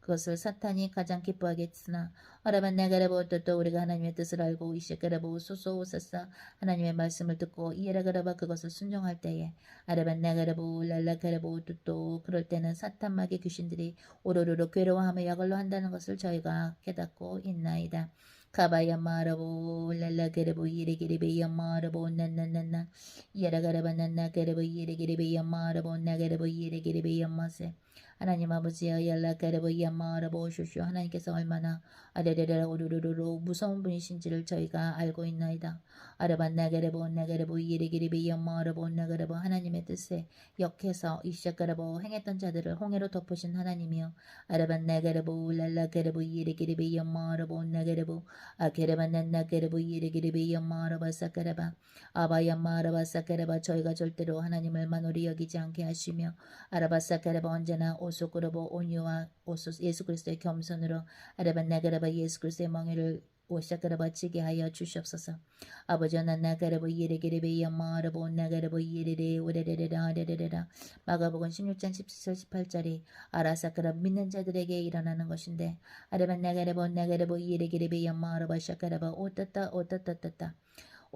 그것을 사탄이 가장 기뻐하겠으나 아라반나가라보 또 우리가 하나님의 뜻을 알고 이시가라보 소소오사사 하나님의 말씀을 듣고 이에라가라바 그것을 순종할 때에 아라반나가라보 랄라가라보 또 그럴 때는 사탄마귀 귀신들이 오로로로 괴로워하며 약을로 한다는 것을 저희가 깨닫고 있나이다. 가바야마라보 랄라가라보 이레게레베 야마라보 난난난나 예라가라바 난나가라보 이레게레베 야마라보 나가라보 이레게레베 야마세 하나님 아버지여 얄라가라보 야마라보 슈슈 하나님께서 얼마나 아레레라 오르르르로 무서운 분이신지를 저희가 알고 있나이다. 아라반나가라보 나가라보 이레게레베 야마라보 나가라보 하나님의 뜻에 역해서 이시가라보 행했던 자들을 홍해로 덮으신 하나님이여 아라반나가라보 랄라가라보 이레게레베 야마라보 나가라보 아게라반난나게르보 이레게레베 야마라바 사카라바 아바야마라바 사카라바 저희가 절대로 하나님을 만홀히 여기지 않게 하시며 아라바 사카라바 언제나 오소코로보 온유와 예수 그리스도의 겸손으로 아라반나가라바 예수 그리스도의 멍에를 오샤가라바 치게 하여 주시옵소서. 아버지 난나가라보 이레게레베 야마라보 나가라보 이레레 오레레레라 레레레라 마가복음 16장 17절 18절이 아라사카라 믿는 자들에게 일어나는 것인데 아라반나가라보 나가라보 이레게레베 야마라바 샤카라바 오따따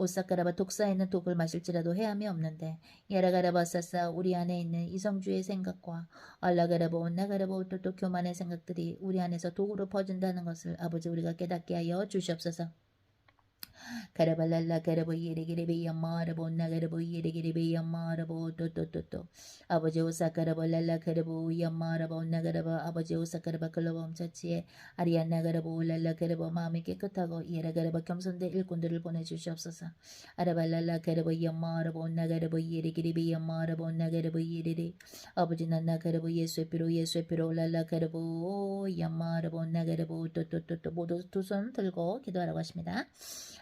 오사카라바 독사에 있는 독을 마실지라도 해함이 없는데 야라가라바 사사 우리 안에 있는 이성주의 생각과 알라가라보 온나가라보 또 교만의 생각들이 우리 안에서 독으로 퍼진다는 것을 아버지 우리가 깨닫게 하여 주시옵소서. Karabalala karabu yere giribi yamarabo nagarabu yere giribi yamarabo to. 아버지 오사 karabalala karabu yamarabo nagaraba 아버지 오사 kara바 클로범 처치에 아리안나 그라보 랄라 그라보 마음이 깨끗하고 이에라 그라보 겸손대 일꾼들을 보내주시옵소서. 아라발랄라 그라보 야마라보 나가라보 이에리 기리비 야마라보 나가라보 이에리 아버지 난나 그라보 예수의 피로 랄라 그라보 야마라보 나가라보 또또또또 모두 두 손 들고 기도하라고 하십니다.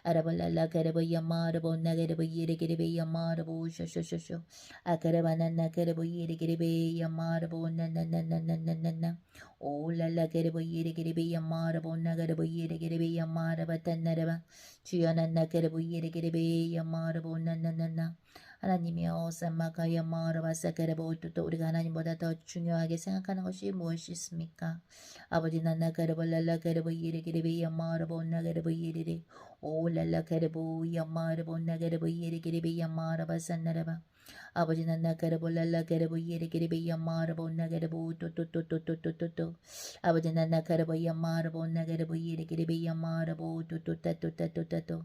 아라발랄라 그라보 야마라보 나가라보 이에리 기리비 야마라보 쇼쇼쇼쇼 아그라바난나 그라보 이에리 기리비 야마라보 나나나나나나나 올랄라 그라보 이에리 기리비 야마라보 나가라보 이에리 기리비 야마라바 딴나라바 주연한나 그라보 이에리 기리비 야마라보 나나나나 하나님이여 쌈마가 야마라바 사그라보 또 우리가 하나님보다 더 중요하게 생각하는 것이 무엇이 있습니까? 아버지 난나 그라보 랄라 그라보 이에리 기리비 야마라보 나가라보 이에리 올랄라 그라보 야마라보 나가라보 이에리 기리비 야마라바 산나라바 아버지 난나 그라보 랄라 그라보 이에리 기리비 야마라보 나가라보 또또또또또또또 아버지 난나 그라보 야마라보 나가라보 이에리 기리비 야마라보 또또또또또또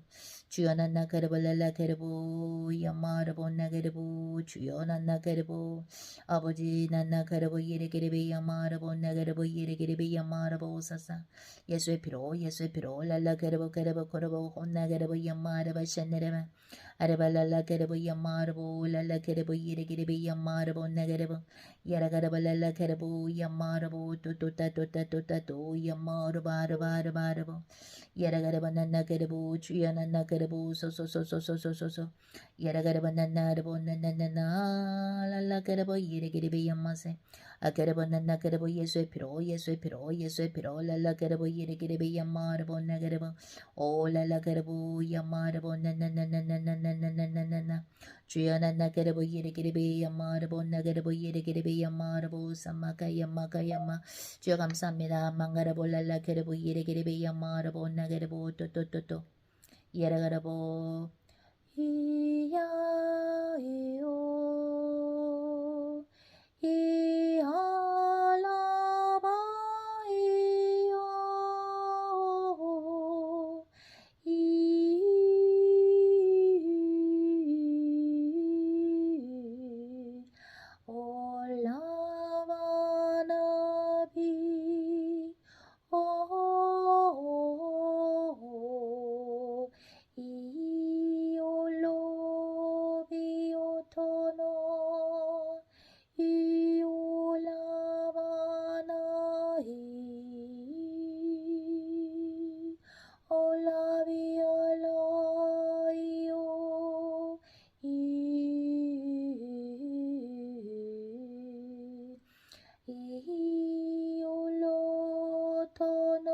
주여 난나 그라보 랄라 그라보 야마라보 나가라보 주여 난나 그라보 아버지 난나 그라보 이에리 기리비 야마라보 나가라보 이에리 기리비 야마라보 사사 예수의 피로 랄라 그라보 그라보 혼나 그라보 야마라바 샤네라바 아라발랄라 그라보 야마라보 랄라 그라보 이에리 기리비 야마라보 나가라보 야라가라보 랄라 그라보 야마라보 또또따또따또따또 야마라바라바라바라보 야라가라보 난나 그라보 주여 난나 그라보 소소소소소소소소 야라가라보 난나라보 나나나나 랄라 그라보 이에리 기리비 야마세 아그라보 난나 그라보 예수의 피로 랄라 그라보 이에리 기리비 야마라보 나가라보 오 랄라 그라보 야마라보 나나나나나나나나나나 주여 난나 그라보 이에리 기리비 야마라보 나가라보 이에리 기리비 야마라보 삼마가 야마 주여 감사합니다 망가라보 랄라 그라보 이에리 기리비 야마라보 나가라보 또또또또 야라가라보 이야이오 이알라바이오 올라와나비 오 이올로비오토노 이올라바나이 올라비알라이오 이올로토노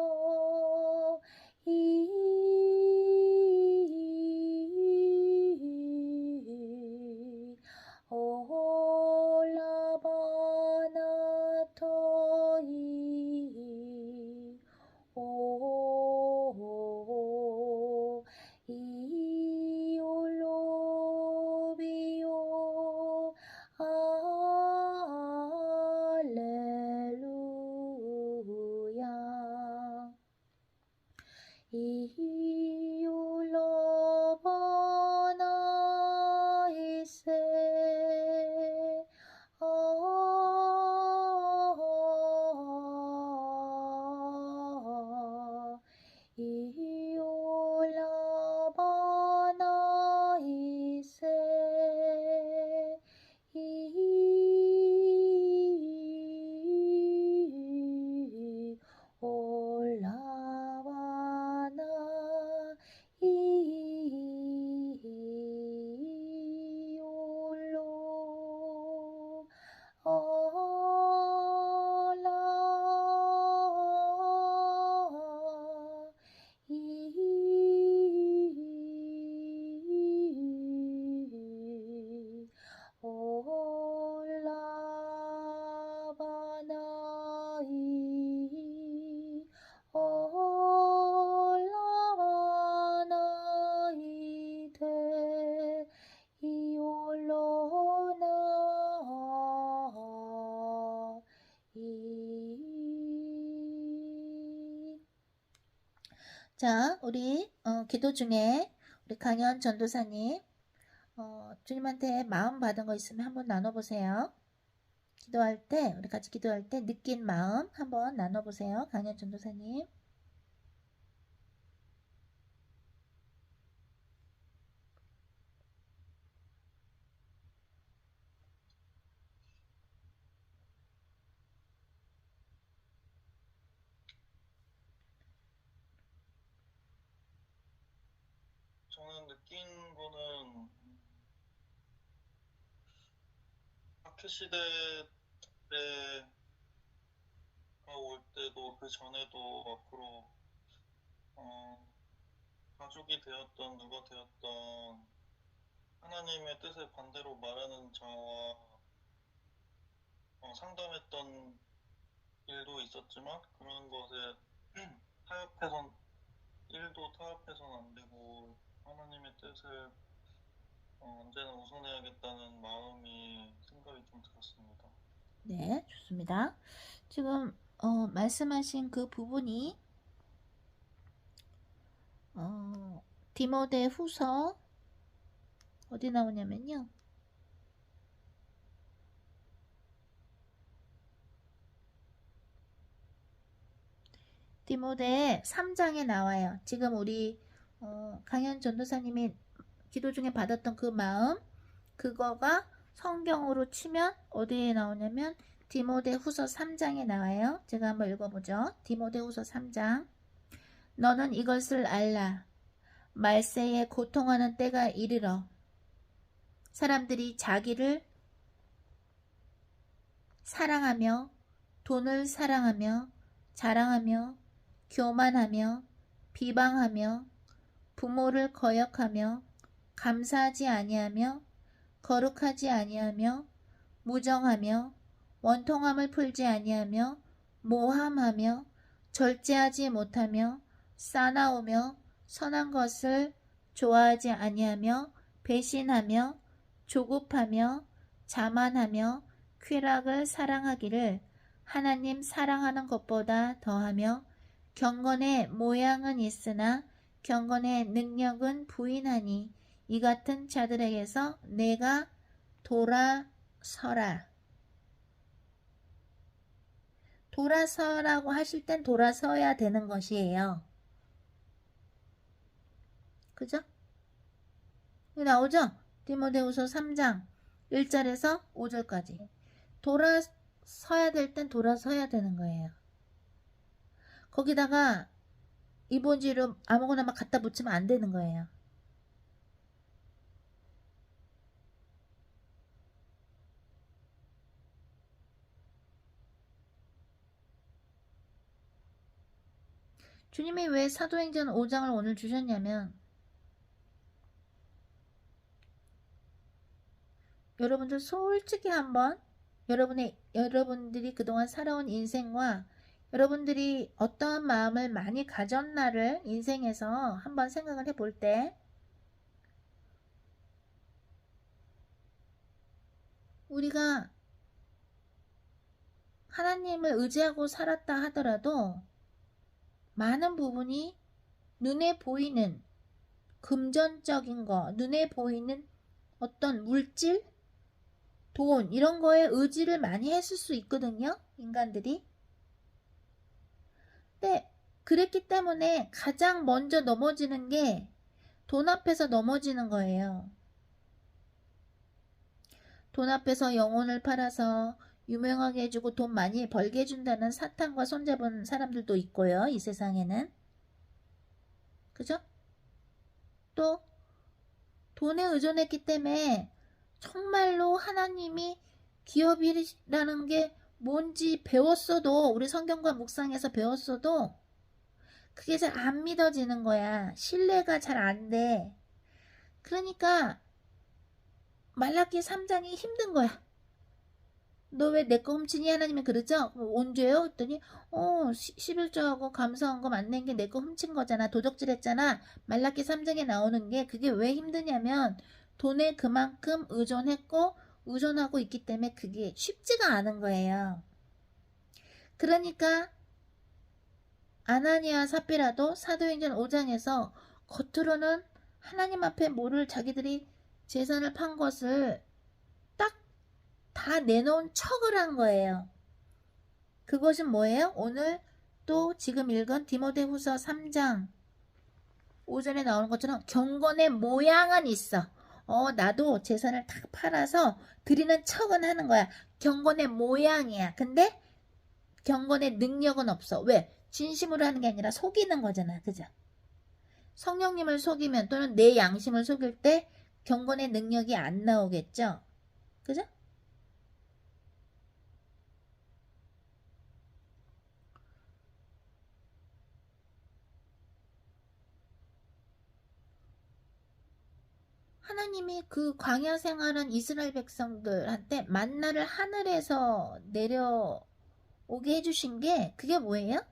올라바나토이 오 이올로비오 할렐루야 이올로바나이세 이올라바나이세 올라바나 자, 우리 기도 중에 우리 강현 전도사님 주님한테 마음 받은 거 있으면 한번 나눠보세요. 기도할 때, 우리 같이 기도할 때 느낀 마음 한번 나눠보세요. 강현 전도사님. 저는 느낀 거는 학교 시대 때가 올 때도 그 전에도 앞으로 가족이 되었던 누가 되었던 하나님의 뜻에 반대로 말하는 자와 상담했던 일도 있었지만 그런 것에 타협해선 일도 타협해선 안 되고 하나님의 뜻을 언제나 우선해야겠다는 마음이 생각이 좀 들었습니다. 네, 좋습니다. 지금 말씀하신 그 부분이 디모데 후서 어디 나오냐면요. 디모데 3장에 나와요. 지금 우리 강현 전도사님이 기도 중에 받았던 그 마음, 그거가 성경으로 치면 어디에 나오냐면 디모데 후서 3장에 나와요. 제가 한번 읽어보죠. 디모데 후서 3장. 너는 이것을 알라. 말세에 고통하는 때가 이르러 사람들이 자기를 사랑하며 돈을 사랑하며 자랑하며 교만하며 비방하며 부모를 거역하며 감사하지 아니하며 거룩하지 아니하며 무정하며 원통함을 풀지 아니하며 모함하며 절제하지 못하며 싸나우며 선한 것을 좋아하지 아니하며 배신하며 조급하며 자만하며 쾌락을 사랑하기를 하나님 사랑하는 것보다 더하며 경건의 모양은 있으나 경건의 능력은 부인하니 이 같은 자들에게서 내가 돌아서라. 돌아서라고 하실 땐 돌아서야 되는 것이에요. 그죠? 나오죠? 디모데후서 3장 1절에서 5절까지. 돌아서야 될 땐 돌아서야 되는 거예요. 거기다가 이본지로 아무거나 막 갖다 붙이면 안 되는 거예요. 주님이 왜 사도행전 5장을 오늘 주셨냐면 여러분들 솔직히 한번 여러분들이 그동안 살아온 인생과 여러분들이 어떠한 마음을 많이 가졌나를 인생에서 한번 생각을 해볼 때 우리가 하나님을 의지하고 살았다 하더라도 많은 부분이 눈에 보이는 금전적인 거, 눈에 보이는 어떤 물질, 돈 이런 거에 의지를 많이 했을 수 있거든요. 인간들이. 근데 그랬기 때문에 가장 먼저 넘어지는 게 돈 앞에서 넘어지는 거예요. 돈 앞에서 영혼을 팔아서 유명하게 해주고 돈 많이 벌게 해준다는 사탄과 손잡은 사람들도 있고요. 이 세상에는. 그죠? 또 돈에 의존했기 때문에 정말로 하나님이 기업이라는 게 뭔지 배웠어도 우리 성경과 묵상에서 배웠어도 그게 잘 안 믿어지는 거야. 신뢰가 잘 안 돼. 그러니까 말라기 3장이 힘든 거야. 너 왜 내 거 훔치니? 하나님이 그러죠? 언제요? 했더니 11조하고 감사한 거 안 낸 게 내 거 훔친 거잖아. 도적질 했잖아. 말라기 3장에 나오는 게 그게 왜 힘드냐면 돈에 그만큼 의존했고 의존하고 있기 때문에 그게 쉽지가 않은 거예요. 그러니까 아나니아 삽비라도 사도행전 5장에서 겉으로는 하나님 앞에 뭐를 자기들이 재산을 판 것을 딱 다 내놓은 척을 한 거예요. 그것은 뭐예요? 오늘 또 지금 읽은 디모데후서 3장 5절에 나오는 것처럼 경건의 모양은 있어. 나도 재산을 다 팔아서 드리는 척은 하는 거야. 경건의 모양이야. 근데 경건의 능력은 없어. 왜? 진심으로 하는 게 아니라 속이는 거잖아. 그죠? 성령님을 속이면 또는 내 양심을 속일 때 경건의 능력이 안 나오겠죠? 그죠? 하나님이 그 광야 생활한 이스라엘 백성들한테 만나를 하늘에서 내려오게 해주신 게 그게 뭐예요?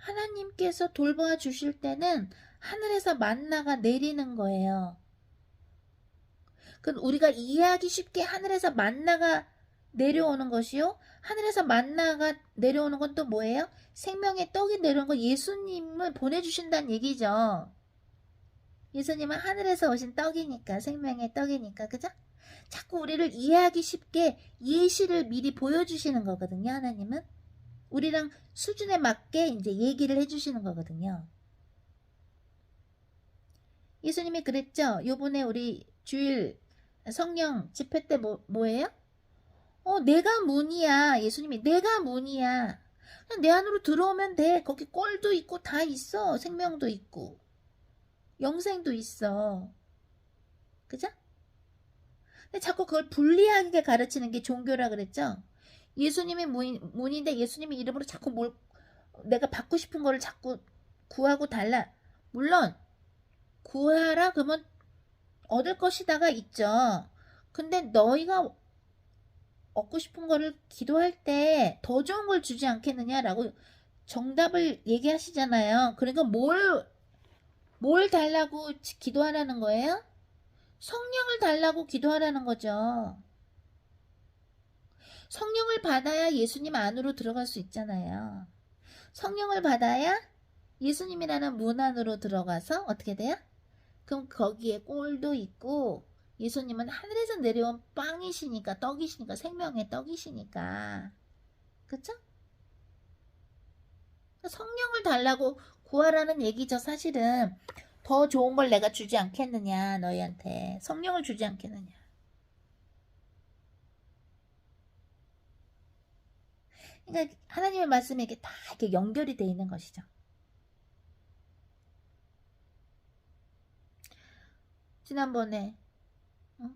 하나님께서 돌봐 주실 때는 하늘에서 만나가 내리는 거예요. 그럼 우리가 이해하기 쉽게 하늘에서 만나가 내려오는 것이요. 하늘에서 만나가 내려오는 건 또 뭐예요? 생명의 떡이 내려오는 거 예수님을 보내주신다는 얘기죠. 예수님은 하늘에서 오신 떡이니까 생명의 떡이니까 그죠? 자꾸 우리를 이해하기 쉽게 예시를 미리 보여주시는 거거든요. 하나님은 우리랑 수준에 맞게 이제 얘기를 해주시는 거거든요. 예수님이 그랬죠. 요번에 우리 주일 성령 집회 때 뭐예요? 내가 문이야. 예수님이 내가 문이야. 그냥 내 안으로 들어오면 돼. 거기 꼴도 있고 다 있어. 생명도 있고 영생도 있어. 그죠? 근데 자꾸 그걸 불리하게 가르치는 게 종교라 그랬죠. 예수님이 문인데 예수님이 이름으로 자꾸 내가 받고 싶은 거를 자꾸 구하고 달라. 물론 구하라 그러면 얻을 것이다가 있죠. 근데 너희가 얻고 싶은 거를 기도할 때 더 좋은 걸 주지 않겠느냐라고 정답을 얘기하시잖아요. 그러니까 뭘 달라고 기도하라는 거예요? 성령을 달라고 기도하라는 거죠. 성령을 받아야 예수님 안으로 들어갈 수 있잖아요. 성령을 받아야 예수님이라는 문 안으로 들어가서 어떻게 돼요? 그럼 거기에 꼴도 있고 예수님은 하늘에서 내려온 빵이시니까 떡이시니까 생명의 떡이시니까 그쵸? 성령을 달라고 구하라는 얘기죠. 사실은 더 좋은 걸 내가 주지 않겠느냐 너희한테 성령을 주지 않겠느냐. 그러니까 하나님의 말씀에 이게 다 이렇게 연결이 돼 있는 것이죠. 지난번에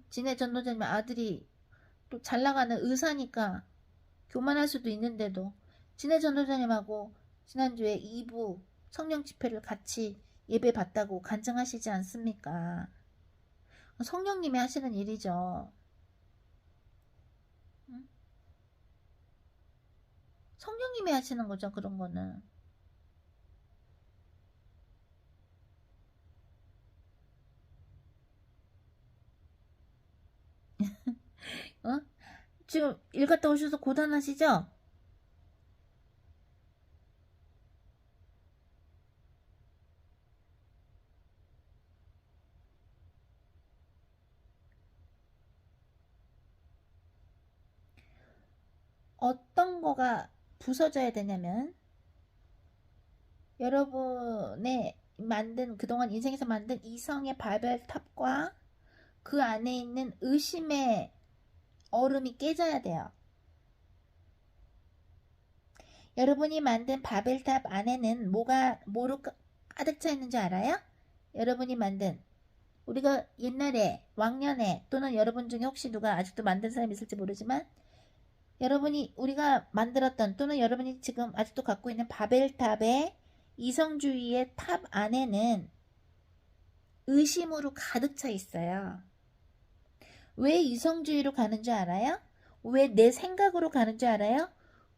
진해 전도자님 아들이 또 잘 나가는 의사니까 교만할 수도 있는데도 진해 전도자님하고 지난주에 2부 성령 집회를 같이 예배 받다고 간증하시지 않습니까? 성령님이 하시는 일이죠. 성령님이 하시는 거죠. 그런 거는. 지금 일 갔다 오셔서 고단하시죠? 어떤 거가 부서져야 되냐면 여러분의 그동안 인생에서 만든 이성의 바벨탑과 그 안에 있는 의심의 얼음이 깨져야 돼요. 여러분이 만든 바벨탑 안에는 뭐로 가득 차 있는 줄 알아요? 여러분이 만든 우리가 옛날에 왕년에 또는 여러분 중에 혹시 누가 아직도 만든 사람이 있을지 모르지만 우리가 만들었던 또는 여러분이 지금 아직도 갖고 있는 바벨탑의 이성주의의 탑 안에는 의심으로 가득 차 있어요. 왜 이성주의로 가는 줄 알아요? 왜 내 생각으로 가는 줄 알아요?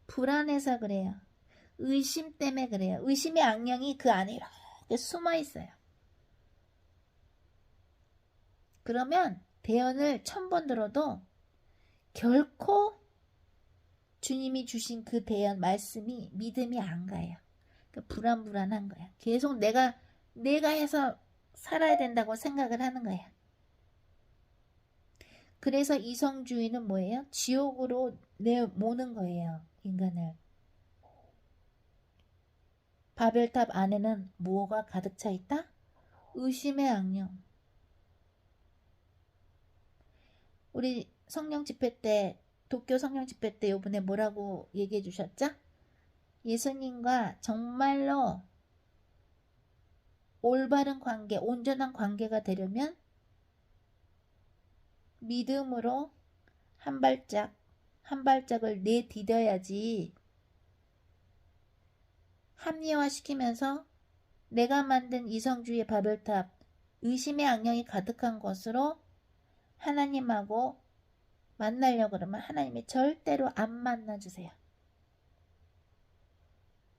불안해서 그래요. 의심 때문에 그래요. 의심의 악령이 그 안에 이렇게 숨어 있어요. 그러면 대언을 1000번 들어도 결코 주님이 주신 그 대연 말씀이 믿음이 안 가요. 그러니까 불안불안한 거야. 계속 내가 해서 살아야 된다고 생각을 하는 거야. 그래서 이성주의는 뭐예요? 지옥으로 내모는 거예요. 인간을. 바벨탑 안에는 뭐가 가득 차 있다? 의심의 악령. 우리 성령 집회 때, 도쿄 성령 집회 때 요번에 뭐라고 얘기해 주셨죠? 예수님과 정말로 올바른 관계, 온전한 관계가 되려면 믿음으로 한 발짝을 내디뎌야지 합리화시키면서 내가 만든 이성주의 바벨탑, 의심의 악령이 가득한 것으로 하나님하고 만나려고 그러면 하나님이 절대로 안 만나주세요.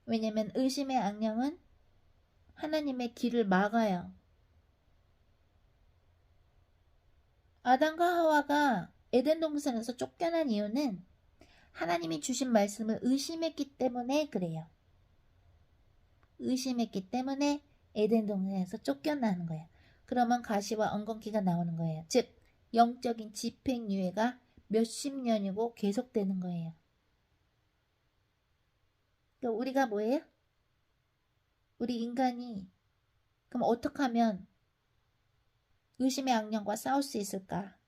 왜냐면 의심의 악령은 하나님의 길을 막아요. 아담과 하와가 에덴 동산에서 쫓겨난 이유는 하나님이 주신 말씀을 의심했기 때문에 그래요. 의심했기 때문에 에덴 동산에서 쫓겨나는 거예요. 그러면 가시와 엉겅퀴가 나오는 거예요. 즉 영적인 집행유예가 몇십 년이고 계속되는 거예요. 그러니까 우리가 뭐예요? 우리 인간이 그럼 어떻게 하면 의심의 악령과 싸울 수 있을까?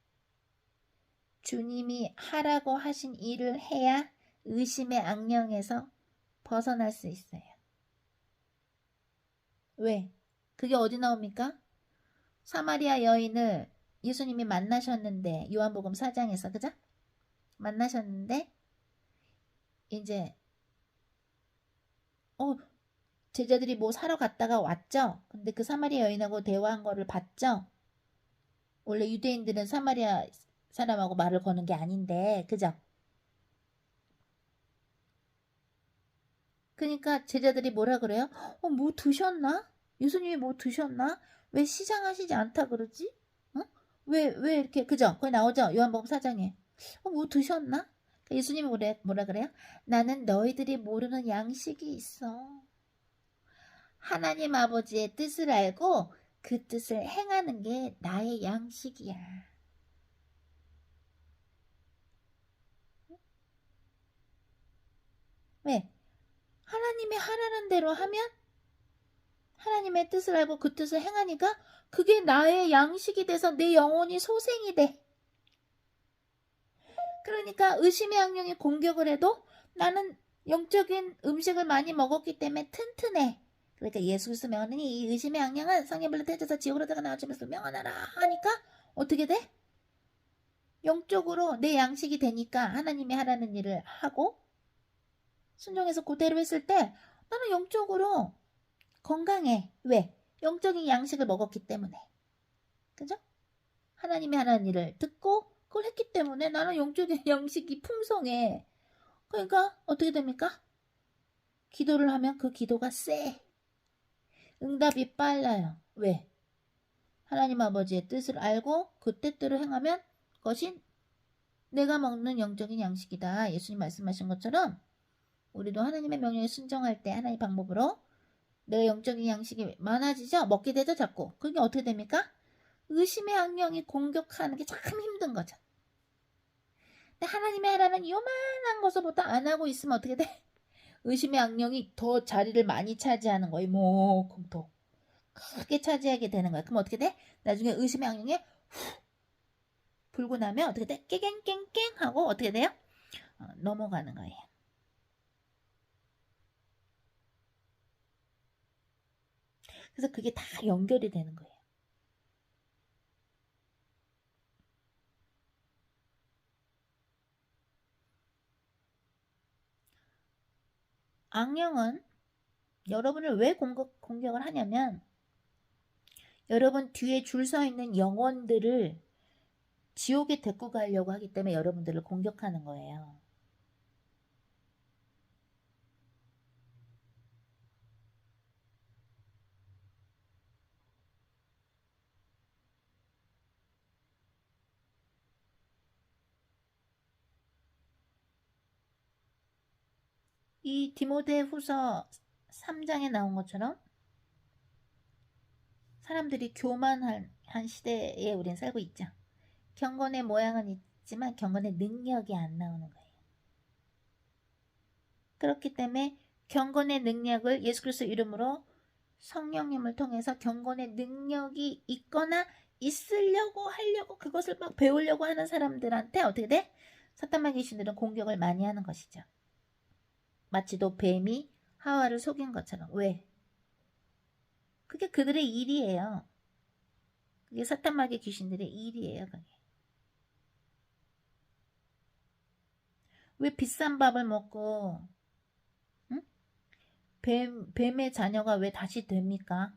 주님이 하라고 하신 일을 해야 의심의 악령에서 벗어날 수 있어요. 왜? 그게 어디 나옵니까? 사마리아 여인을 예수님이 만나셨는데 요한복음 4장에서 그죠? 만나셨는데 이제 제자들이 뭐 사러 갔다가 왔죠? 근데 그 사마리아 여인하고 대화한 거를 봤죠? 원래 유대인들은 사마리아 사람하고 말을 거는 게 아닌데 그죠? 그러니까 제자들이 뭐라 그래요? 뭐 드셨나? 예수님이 뭐 드셨나? 왜 시장하시지 않다 그러지? 왜 이렇게 그죠? 거기 나오죠? 요한복음 4장에 뭐 드셨나? 예수님이 뭐라 그래요? 나는 너희들이 모르는 양식이 있어. 하나님 아버지의 뜻을 알고 그 뜻을 행하는 게 나의 양식이야. 왜? 하나님이 하라는 대로 하면 하나님의 뜻을 알고 그 뜻을 행하니까 그게 나의 양식이 돼서 내 영혼이 소생이 돼. 그러니까 의심의 악령이 공격을 해도 나는 영적인 음식을 많이 먹었기 때문에 튼튼해. 그러니까 예수 그리스도 명하느니 이 의심의 악령은 성령불로 태워져서 지옥으로 들어가 나와주면서 명하나라 하니까 어떻게 돼? 영적으로 내 양식이 되니까 하나님이 하라는 일을 하고 순종해서 그대로 했을 때 나는 영적으로 건강해. 왜? 영적인 양식을 먹었기 때문에. 그죠? 하나님이 하라는 일을 듣고 그걸 했기 때문에 나는 영적인 양식이 풍성해. 그러니까 어떻게 됩니까? 기도를 하면 그 기도가 세. 응답이 빨라요. 왜? 하나님 아버지의 뜻을 알고 그 뜻대로 행하면 그것이 내가 먹는 영적인 양식이다. 예수님 말씀하신 것처럼 우리도 하나님의 명령에 순종할 때 하나님의 방법으로 내 영적인 양식이 많아지죠? 먹게 되죠, 자꾸. 그게 어떻게 됩니까? 의심의 악령이 공격하는 게 참 힘든 거죠. 근데 하나님의 하라는 요만한 것보다 안 하고 있으면 어떻게 돼? 의심의 악령이 더 자리를 많이 차지하는 거예요. 이만큼 더 크게 차지하게 되는 거야. 그럼 어떻게 돼? 나중에 의심의 악령이 후 불고 나면 어떻게 돼? 깨갱깽깽 하고 어떻게 돼요? 넘어가는 거예요. 그래서 그게 다 연결이 되는 거예요. 악령은 여러분을 왜 공격을 하냐면 여러분 뒤에 줄 서 있는 영혼들을 지옥에 데리고 가려고 하기 때문에 여러분들을 공격하는 거예요. 이 디모데후서 3장에 나온 것처럼 사람들이 교만한 시대에 우린 살고 있죠. 경건의 모양은 있지만 경건의 능력이 안 나오는 거예요. 그렇기 때문에 경건의 능력을 예수 그리스도 이름으로 성령님을 통해서 경건의 능력이 있거나 있으려고 하려고 그것을 막 배우려고 하는 사람들한테 어떻게 돼? 사탄마 귀신들은 공격을 많이 하는 것이죠. 마치도 뱀이 하와를 속인 것처럼. 왜? 그게 그들의 일이에요. 그게 사탄마귀 귀신들의 일이에요. 그게. 왜 비싼 밥을 먹고 응? 뱀의 자녀가 왜 다시 됩니까?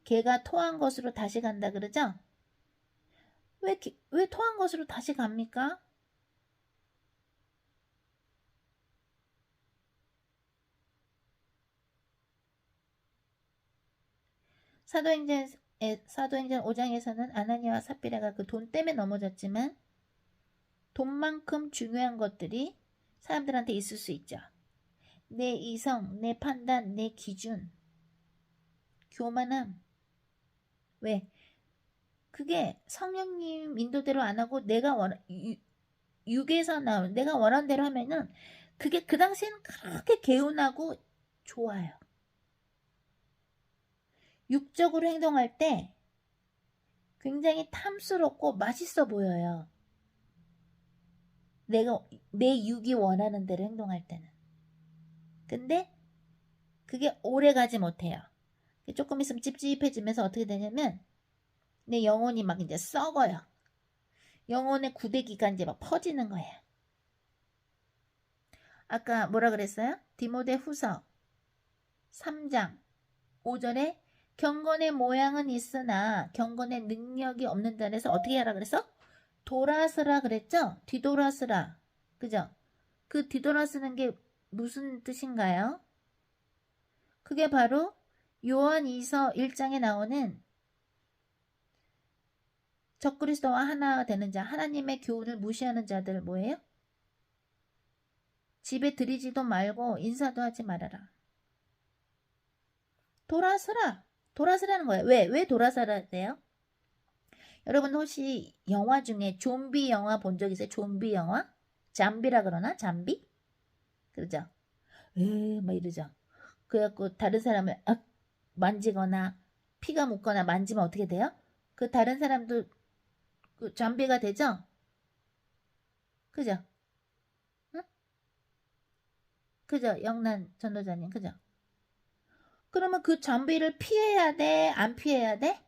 개가 토한 것으로 다시 간다 그러죠? 왜 토한 것으로 다시 갑니까? 사도행전 5장에서는 아나니아와 삽비라가 그 돈 때문에 넘어졌지만 돈만큼 중요한 것들이 사람들한테 있을 수 있죠. 내 이성, 내 판단, 내 기준, 교만함. 왜? 그게 성령님 인도대로 안 하고 내가 육에서 나온 내가 원하는 대로 하면은 그게 그 당시에는 그렇게 개운하고 좋아요. 육적으로 행동할 때 굉장히 탐스럽고 맛있어 보여요. 내 육이 원하는 대로 행동할 때는. 근데 그게 오래 가지 못해요. 조금 있으면 찝찝해지면서 어떻게 되냐면 내 영혼이 막 이제 썩어요. 영혼의 구데기가 이제 막 퍼지는 거예요. 아까 뭐라 그랬어요? 디모데후서 3장 5절에 경건의 모양은 있으나 경건의 능력이 없는 자라서 어떻게 하라 그랬어? 돌아서라 그랬죠? 뒤돌아서라. 그죠? 그 뒤돌아서는 게 무슨 뜻인가요? 그게 바로 요한 2서 1장에 나오는 적그리스도와 하나가 되는 자, 하나님의 교훈을 무시하는 자들 뭐예요? 집에 들이지도 말고 인사도 하지 말아라. 돌아서라. 돌아서라는 거예요. 왜 돌아서라 돼요? 여러분 혹시 영화 중에 좀비 영화 본 적 있어요? 좀비 영화? 잠비라 그러나? 잠비? 그러죠? 막 이러죠. 그래갖고 다른 사람을 만지거나 피가 묻거나 만지면 어떻게 돼요? 그 다른 사람도 그 잠비가 되죠? 그죠? 응? 그죠? 영란 전도자님 그죠? 그러면 그 잠비를 피해야 돼? 안 피해야 돼?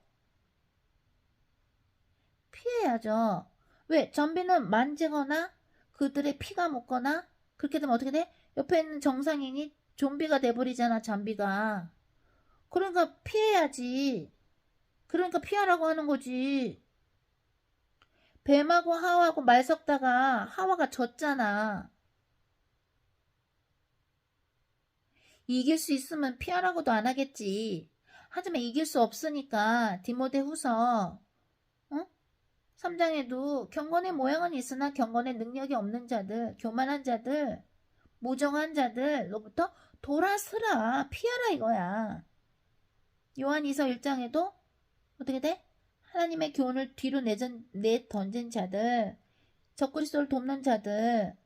피해야죠. 왜? 좀비는 만지거나 그들의 피가 묻거나 그렇게 되면 어떻게 돼? 옆에 있는 정상인이 좀비가 돼버리잖아, 잠비가. 그러니까 피해야지. 그러니까 피하라고 하는 거지. 뱀하고 하와하고 말 섞다가 하와가 졌잖아. 이길 수 있으면 피하라고도 안 하겠지. 하지만 이길 수 없으니까 디모데후서 3장에도 경건의 모양은 있으나 경건의 능력이 없는 자들, 교만한 자들, 무정한 자들로부터 돌아서라, 피하라 이거야. 요한2서 1장에도 어떻게 돼? 하나님의 교훈을 뒤로 내던진 자들, 적그리스도를 돕는 자들,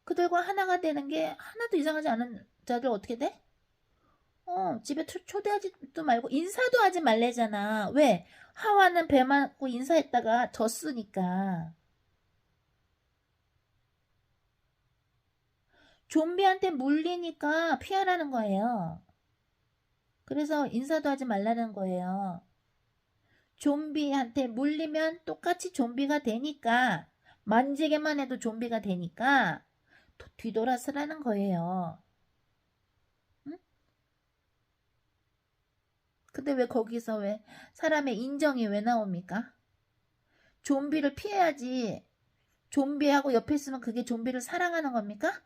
그들과 하나가 되는 게 하나도 이상하지 않은 자들 어떻게 돼? 집에 초대하지도 말고 인사도 하지 말래잖아. 왜? 하와는 뱀하고 인사했다가 졌으니까. 좀비한테 물리니까 피하라는 거예요. 그래서 인사도 하지 말라는 거예요. 좀비한테 물리면 똑같이 좀비가 되니까 만지게만 해도 좀비가 되니까 뒤돌아서라는 거예요. 응? 근데 왜 거기서 왜 사람의 인정이 왜 나옵니까? 좀비를 피해야지. 좀비하고 옆에 있으면 그게 좀비를 사랑하는 겁니까?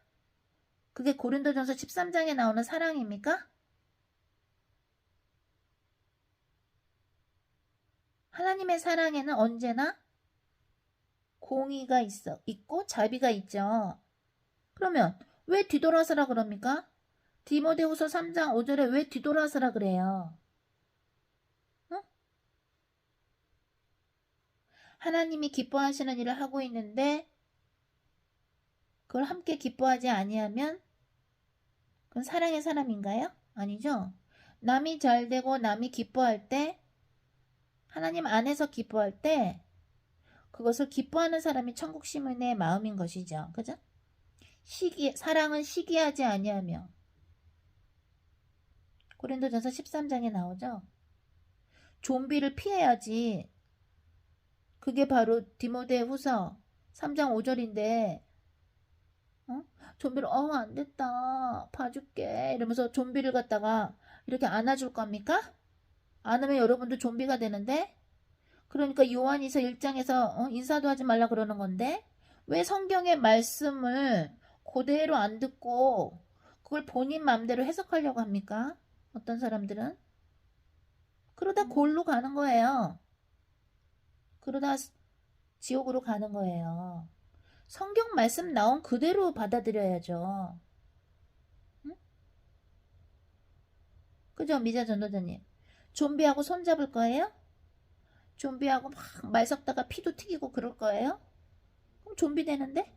그게 고린도전서 13장에 나오는 사랑입니까? 하나님의 사랑에는 언제나 공의가 있고 자비가 있죠. 그러면 왜 뒤돌아서라 그럽니까? 디모데후서 3장 5절에 왜 뒤돌아서라 그래요? 어? 하나님이 기뻐하시는 일을 하고 있는데 그걸 함께 기뻐하지 아니하면 그건 사랑의 사람인가요? 아니죠. 남이 잘 되고 남이 기뻐할 때, 하나님 안에서 기뻐할 때 그것을 기뻐하는 사람이 천국 시민의 마음인 것이죠. 그죠? 사랑은 시기하지 아니하며, 고린도전서 13장에 나오죠. 좀비를 피해야지. 그게 바로 디모데후서 3장 5절인데 좀비를 안 됐다 봐줄게 이러면서 좀비를 갖다가 이렇게 안아줄 겁니까? 안으면 여러분도 좀비가 되는데. 그러니까 요한이서 1장에서 인사도 하지 말라 그러는 건데 왜 성경의 말씀을 그대로 안 듣고 그걸 본인 마음대로 해석하려고 합니까? 어떤 사람들은 그러다 골로 가는 거예요. 그러다 지옥으로 가는 거예요. 성경 말씀 나온 그대로 받아들여야죠. 응? 그죠? 미자 전도자님. 좀비하고 손잡을 거예요? 좀비하고 막 말 섞다가 피도 튀기고 그럴 거예요? 그럼 좀비 되는데?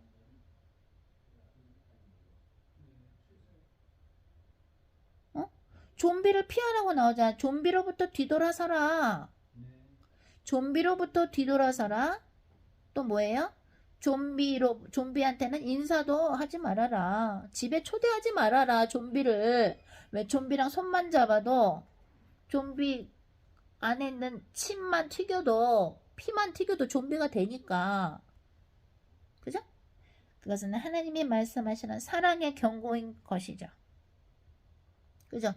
좀비를 피하라고 나오잖아. 좀비로부터 뒤돌아서라. 좀비로부터 뒤돌아서라. 또 뭐예요? 좀비한테는 인사도 하지 말아라. 집에 초대하지 말아라. 좀비를. 왜 좀비랑 손만 잡아도 좀비 안에 있는 침만 튀겨도 피만 튀겨도 좀비가 되니까. 그죠? 그것은 하나님이 말씀하시는 사랑의 경고인 것이죠. 그죠?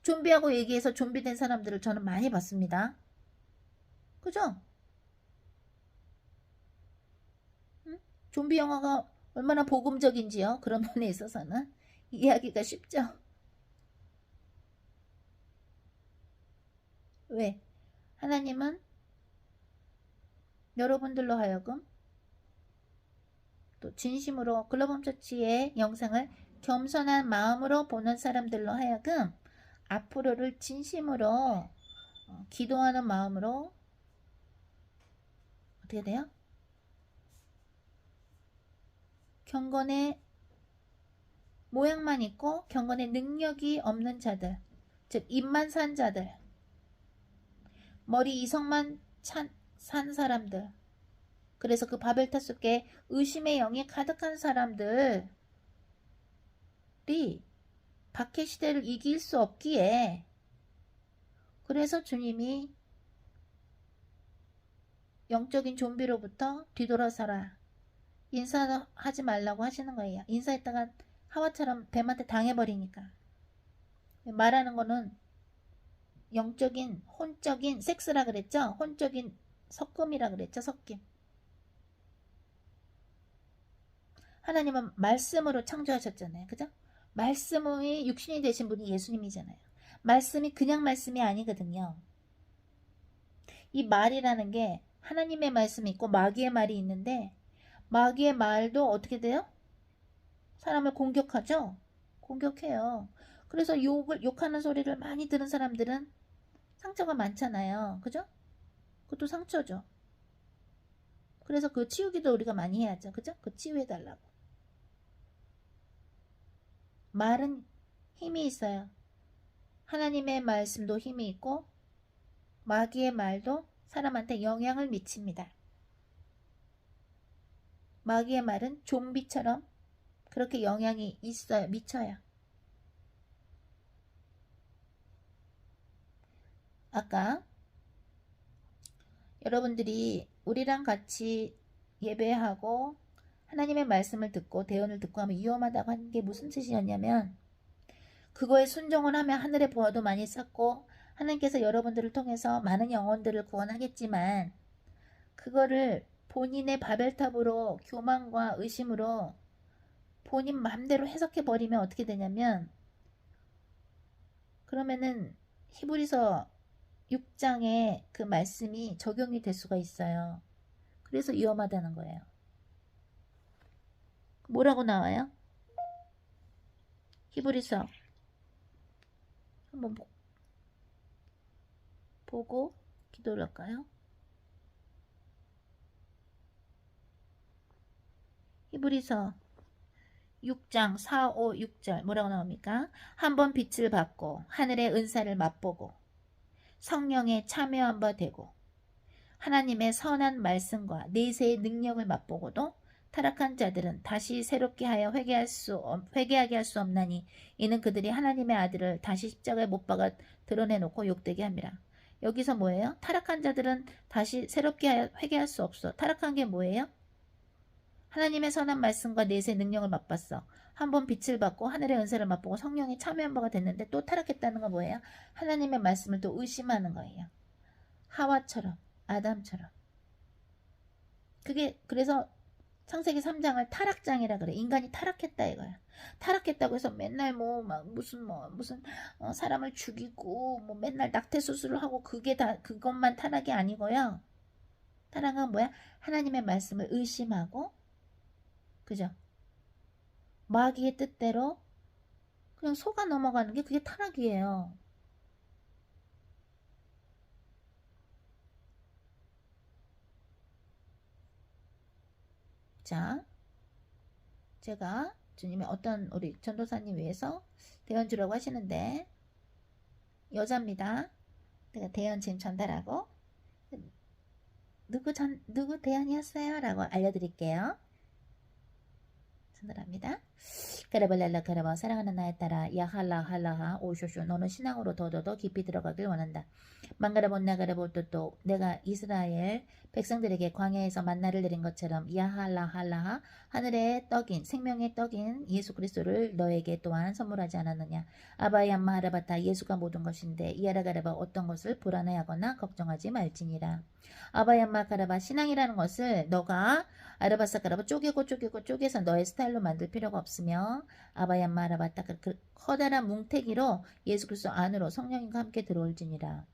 좀비하고 얘기해서 좀비 된 사람들을 저는 많이 봤습니다. 그죠? 응? 좀비 영화가 얼마나 복음적인지요. 그런 면에 있어서는 이해하기가 쉽죠. 왜? 하나님은 여러분들로 하여금 또 진심으로 글로벌 처치의 영상을 겸손한 마음으로 보는 사람들로 하여금 앞으로를 진심으로 기도하는 마음으로 어떻게 돼요? 경건의 모양만 있고 경건의 능력이 없는 자들, 즉 입만 산 자들, 머리 이성만 산 사람들, 그래서 그 바벨탑 속에 의심의 영이 가득한 사람들이 박해 시대를 이길 수 없기에, 그래서 주님이 영적인 좀비로부터 뒤돌아서라, 인사하지 말라고 하시는 거예요. 인사했다가 하와처럼 뱀한테 당해버리니까. 말하는 거는 영적인 혼적인 섹스라 그랬죠. 혼적인 섞음이라 그랬죠. 섞임. 하나님은 말씀으로 창조하셨잖아요. 그죠? 말씀이 육신이 되신 분이 예수님이잖아요. 말씀이 그냥 말씀이 아니거든요. 이 말이라는 게 하나님의 말씀이 있고 마귀의 말이 있는데, 마귀의 말도 어떻게 돼요? 사람을 공격하죠? 공격해요. 그래서 욕하는 소리를 많이 들은 사람들은 상처가 많잖아요. 그죠? 그것도 상처죠. 그래서 그 치우기도 우리가 많이 해야죠. 그죠? 그 치유해달라고. 말은 힘이 있어요. 하나님의 말씀도 힘이 있고 마귀의 말도 사람한테 영향을 미칩니다. 마귀의 말은 좀비처럼 그렇게 영향이 있어요. 미쳐요. 아까 여러분들이 우리랑 같이 예배하고 하나님의 말씀을 듣고 대언을 듣고 하면 위험하다고 하는 게 무슨 뜻이었냐면, 그거에 순종을 하면 하늘의 보화도 많이 쌓고 하나님께서 여러분들을 통해서 많은 영혼들을 구원하겠지만, 그거를 본인의 바벨탑으로 교만과 의심으로 본인 마음대로 해석해 버리면 어떻게 되냐면, 그러면은 히브리서 6장의 그 말씀이 적용이 될 수가 있어요. 그래서 위험하다는 거예요. 뭐라고 나와요? 히브리서 한번 보고 기도를 할까요? 히브리서 6장 4, 5, 6절 뭐라고 나옵니까? 한번 빛을 받고 하늘의 은사를 맛보고 성령에 참여한 바 되고 하나님의 선한 말씀과 내세의 능력을 맛보고도 타락한 자들은 다시 새롭게 하여 회개하게 할 수 없나니 이는 그들이 하나님의 아들을 다시 십자가에 못 박아 드러내놓고 욕되게 함이라. 여기서 뭐예요? 타락한 자들은 다시 새롭게 하여 회개할 수 없어. 타락한 게 뭐예요? 하나님의 선한 말씀과 내세의 능력을 맛봤어. 한번 빛을 받고 하늘의 은사를 맛보고 성령에 참여한 바가 됐는데 또 타락했다는 건 뭐예요? 하나님의 말씀을 또 의심하는 거예요. 하와처럼, 아담처럼. 그게 그래서 창세기 3장을 타락장이라 그래. 인간이 타락했다 이거야. 타락했다고 해서 맨날 무슨 사람을 죽이고 맨날 낙태 수술을 하고 그게 다 그것만 타락이 아니고요. 타락은 뭐야? 하나님의 말씀을 의심하고, 그죠? 마귀의 뜻대로 그냥 속아 넘어가는 게 그게 타락이에요. 자, 제가 주님의 어떤 우리 전도사님 위해서 대언 주라고 하시는데 여자입니다. 내가 대언 지금 전달하고 누구 대언이었어요? 라고 알려드릴게요. 전달합니다. 그래발랄라 그래봐 사랑하는 나에 따라 야할라 할라하 오쇼쇼 너는 신앙으로 더더더 깊이 들어가길 원한다. 망가라본 나가라보 또 내가 이스라엘 백성들에게 광야에서 만나를 내린 것처럼 야할라 할라하 하늘의 떡인 생명의 떡인 예수 그리스도를 너에게 또한 선물하지 않았느냐. 아바야마 하라바타 예수가 모든 것인데 이하라가라바 어떤 것을 불안해하거나 걱정하지 말지니라. 아바야마 가라바 신앙이라는 것을 너가 아르바사가라바 쪼개서 너의 스타일로 만들 필요가 없으며 아바얀마 아라바타 그 커다란 뭉태기로 예수 그리스도 안으로 성령님과 함께 들어올지니라.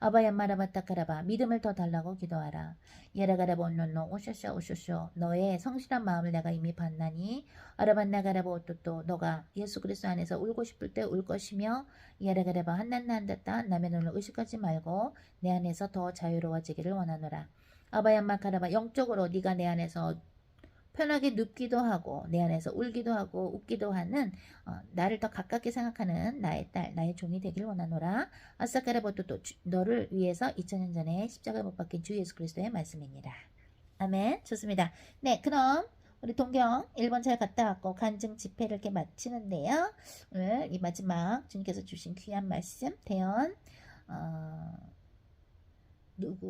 아바얀마 아라바타카라바 믿음을 더 달라고 기도하라. 예라가라바 온노노 오쇼쇼 너의 성실한 마음을 내가 이미 봤나니 아라반나가라바 오또또 너가 예수 그리스도 안에서 울고 싶을 때 울 것이며 예라가라바 한난나 한다따 남의 눈을 의식하지 말고 내 안에서 더 자유로워지기를 원하노라. 아바얀마 카라바 영적으로 네가 내 안에서 편하게 눕기도 하고 내 안에서 울기도 하고 웃기도 하는 나를 더 가깝게 생각하는 나의 딸 나의 종이 되길 원하노라. 아사카라보또 또 너를 위해서 2000년 전에 십자가에 못 박힌 주 예수 그리스도의 말씀입니다. 아멘. 좋습니다. 네, 그럼 우리 동경 1번 잘 갔다 왔고 간증 집회를 이렇게 마치는데요. 오늘 이 마지막 주님께서 주신 귀한 말씀 대언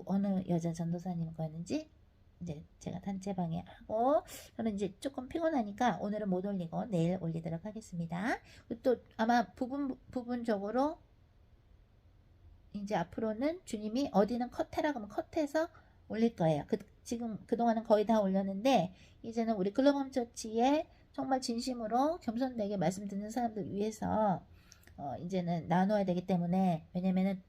어느 여자 전도사님 거였는지 이제 제가 단체방에 하고 저는 이제 조금 피곤하니까 오늘은 못 올리고 내일 올리도록 하겠습니다. 또 아마 부분적으로 이제 앞으로는 주님이 어디는 컷해라 그러면 컷해서 올릴 거예요. 지금 그동안은 거의 다 올렸는데 이제는 우리 글로벌 처치에 정말 진심으로 겸손되게 말씀 듣는 사람들 위해서 이제는 나눠야 되기 때문에 왜냐면은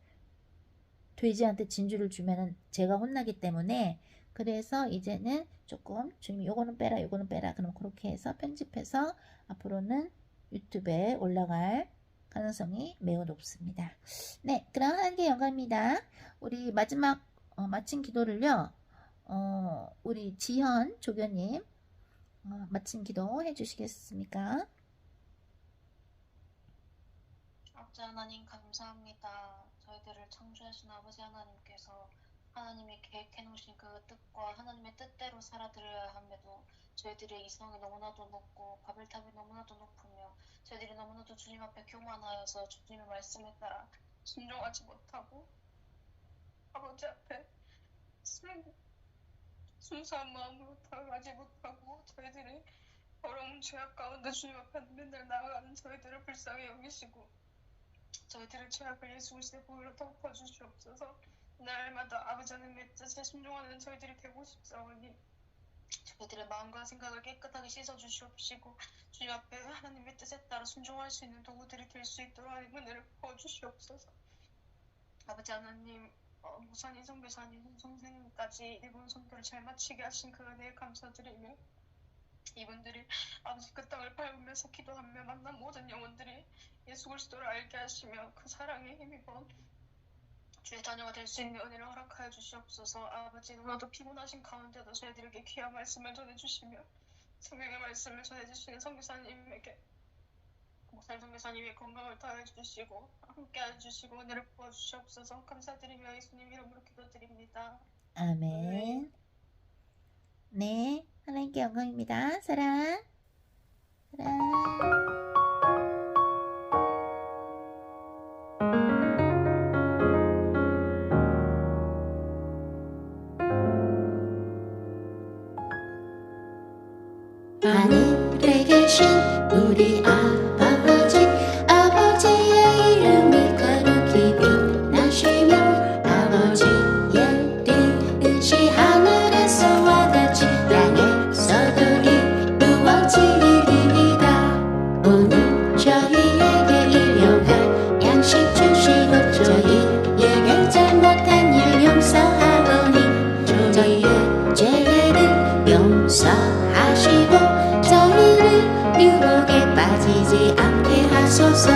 돼지한테 진주를 주면은 제가 혼나기 때문에 그래서 이제는 조금 주님 요거는 빼라 그럼 그렇게 해서 편집해서 앞으로는 유튜브에 올라갈 가능성이 매우 높습니다. 네, 그럼 하나님께 영광입니다. 우리 마지막 마친 기도를요. 우리 지현 조교님 마친 기도 해주시겠습니까? 아버지 하나님 감사합니다. 저희들을 창조하신 아버지 하나님께서 하나님이 계획해 놓으신 그 뜻과 하나님의 뜻대로 살아들여야 함에도 저희들의 이성이 너무나도 높고 바벨탑이 너무나도 높으며 저희들이 너무나도 주님 앞에 교만하여서 주님의 말씀에 따라 순종하지 못하고 아버지 앞에 순수한 마음으로 다가가지 못하고 저희들이 더러운 죄악 가운데 주님 앞에 맨날 나아가는 저희들을 불쌍히 여기시고 저희들의 죄악을 예수 그리스도의 보혈로 덮어주시옵소서. 날마다 아버지 하나님의 뜻에 순종하는 저희들이 되고 싶사오니 저희들의 마음과 생각을 깨끗하게 씻어주시옵시고 주님 앞에 하나님의 뜻에 따라 순종할 수 있는 도구들이 될 수 있도록 하나님 은혜를 부어주시옵소서. 아버지 하나님 무산이 선교사님 선생님까지 일본 선교를 잘 마치게 하신 그 은혜에 감사드리며 이분들이 아버지 그 땅을 밟으면서 기도하며 만난 모든 영혼들이 예수 그리스도를 알게 하시며 그 사랑에 힘입어 주의 자녀가 될 수 있는 은혜를 허락하여 주시옵소서. 아버지 너무나도 피곤하신 가운데도 저희들에게 귀한 말씀을 전해주시며 성경의 말씀을 전해주시는 선교사님에게 목사님 선교사님의 건강을 더해 주시고 함께 해주시고 은혜를 부어주시옵소서. 감사드리며 예수님 이름으로 기도드립니다. 아멘. 네, 하나님께 영광입니다. 사랑. 하늘에 계신 우리 아버지, 아버지의 이름이 거룩히 빛나시며 아버지의 뜻이 하늘에서와 같이 땅에서도 이루어지리이다. 오늘 저희에게 일용할 양식 주시고 저희에게 잘못한 일 용서하오니 저희의 죄를 용서하시고 저희를 유혹에 빠지지 않게 하소서.